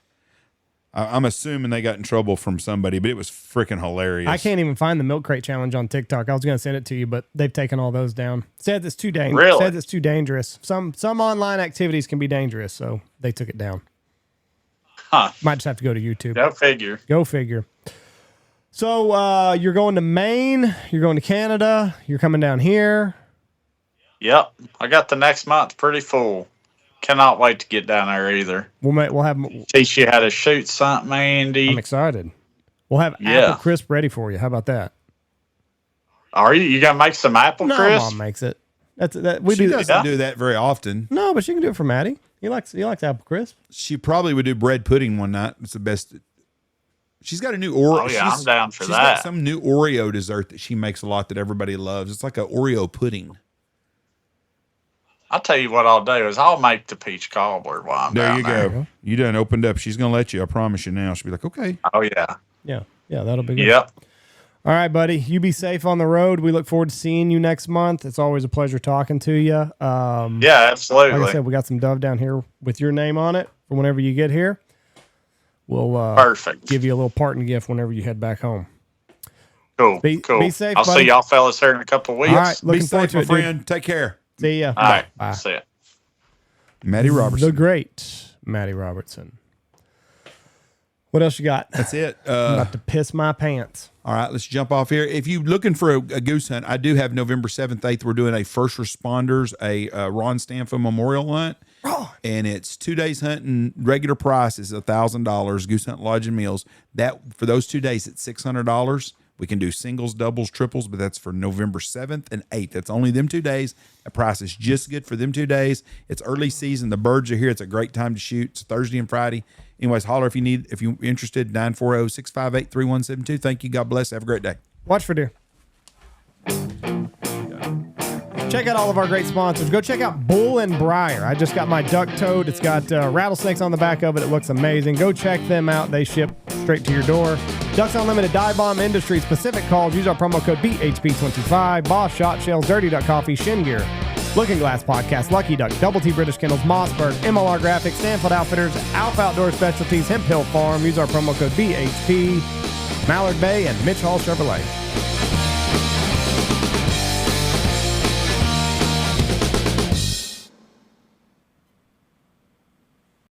Speaker 3: I'm assuming they got in trouble from somebody, but it was freaking hilarious.
Speaker 2: I can't even find the milk crate challenge on TikTok. I was going to send it to you, but they've taken all those down. Said it's too dangerous.
Speaker 1: Really?
Speaker 2: Said it's too dangerous. Some online activities can be dangerous, so they took it down.
Speaker 1: Huh.
Speaker 2: Might just have to go to YouTube.
Speaker 1: Go figure.
Speaker 2: Go figure. So you're going to Maine. You're going to Canada. You're coming down here.
Speaker 1: Yep. I got the next month pretty full. Cannot wait to get down there either.
Speaker 2: We'll have.
Speaker 1: Teach you how to shoot something, Andy.
Speaker 2: I'm excited. We'll have apple crisp ready for you. How about that?
Speaker 1: Are you gonna make some apple crisp?
Speaker 2: Mom makes it. She
Speaker 3: doesn't do that very often.
Speaker 2: No, but she can do it for Maddie. He likes apple crisp.
Speaker 3: She probably would do bread pudding one night. It's the best. She's got a new Oreo.
Speaker 1: Oh yeah, I'm down for
Speaker 3: she's
Speaker 1: that.
Speaker 3: Got some new Oreo dessert that she makes a lot that everybody loves. It's like an Oreo pudding.
Speaker 1: I'll tell you what I'll do is I'll make the peach cobbler while I'm down there.
Speaker 3: There you go. You done opened up. She's gonna let you. I promise you now. She'll be like, okay.
Speaker 1: Oh yeah.
Speaker 2: Yeah, that'll be good.
Speaker 1: Yep.
Speaker 2: All right, buddy. You be safe on the road. We look forward to seeing you next month. It's always a pleasure talking to you.
Speaker 1: Yeah, absolutely.
Speaker 2: Like I said, we got some Dove down here with your name on it for whenever you get here. We'll
Speaker 1: perfect.
Speaker 2: Give you a little parting gift whenever you head back home.
Speaker 1: Cool.
Speaker 2: Cool. Be safe,
Speaker 1: I'll
Speaker 2: buddy.
Speaker 1: see y'all fellas here in a couple of weeks.
Speaker 2: All right. Looking
Speaker 3: be
Speaker 2: forward
Speaker 3: safe,
Speaker 2: to
Speaker 3: my
Speaker 2: it,
Speaker 3: friend.
Speaker 2: dude.
Speaker 3: Take care.
Speaker 2: See ya.
Speaker 1: All right.
Speaker 2: Bye.
Speaker 1: See ya.
Speaker 3: Maddie Robertson.
Speaker 2: The great Maddie Robertson. What else you got?
Speaker 3: That's it.
Speaker 2: I'm about to piss my pants.
Speaker 3: All right, let's jump off here. If you're looking for a goose hunt, I do have November 7th, 8th. We're doing a first responders, a Ron Stanfield memorial hunt. And it's 2 days hunting. Regular price is $1,000. Goose hunt, lodge, and meals. That for those 2 days, it's $600. We can do singles, doubles, triples, but that's for November 7th and 8th. That's only them 2 days. The price is just good for them 2 days. It's early season. The birds are here. It's a great time to shoot. It's Thursday and Friday. Anyways, holler if you're interested. 940-658-3172. Thank you. God bless. Have a great day.
Speaker 2: Watch for deer. Check out all of our great sponsors. Go check out Bull and Briar. I just got my duck toad. It's got rattlesnakes on the back of it. It looks amazing. Go check them out. They ship straight to your door. Ducks Unlimited Dive Bomb Industries, Pacific Calls. Use our promo code BHP25. Boss Shot Shells, Dirty Duck Coffee, Shin Gear, Looking Glass Podcast, Lucky Duck, Double T British Kennels, Mossberg, MLR Graphics, Stanfield Outfitters, Alpha Outdoor Specialties, Hemp Hill Farm. Use our promo code BHP, Mallard Bay, and Mitch Hall Chevrolet.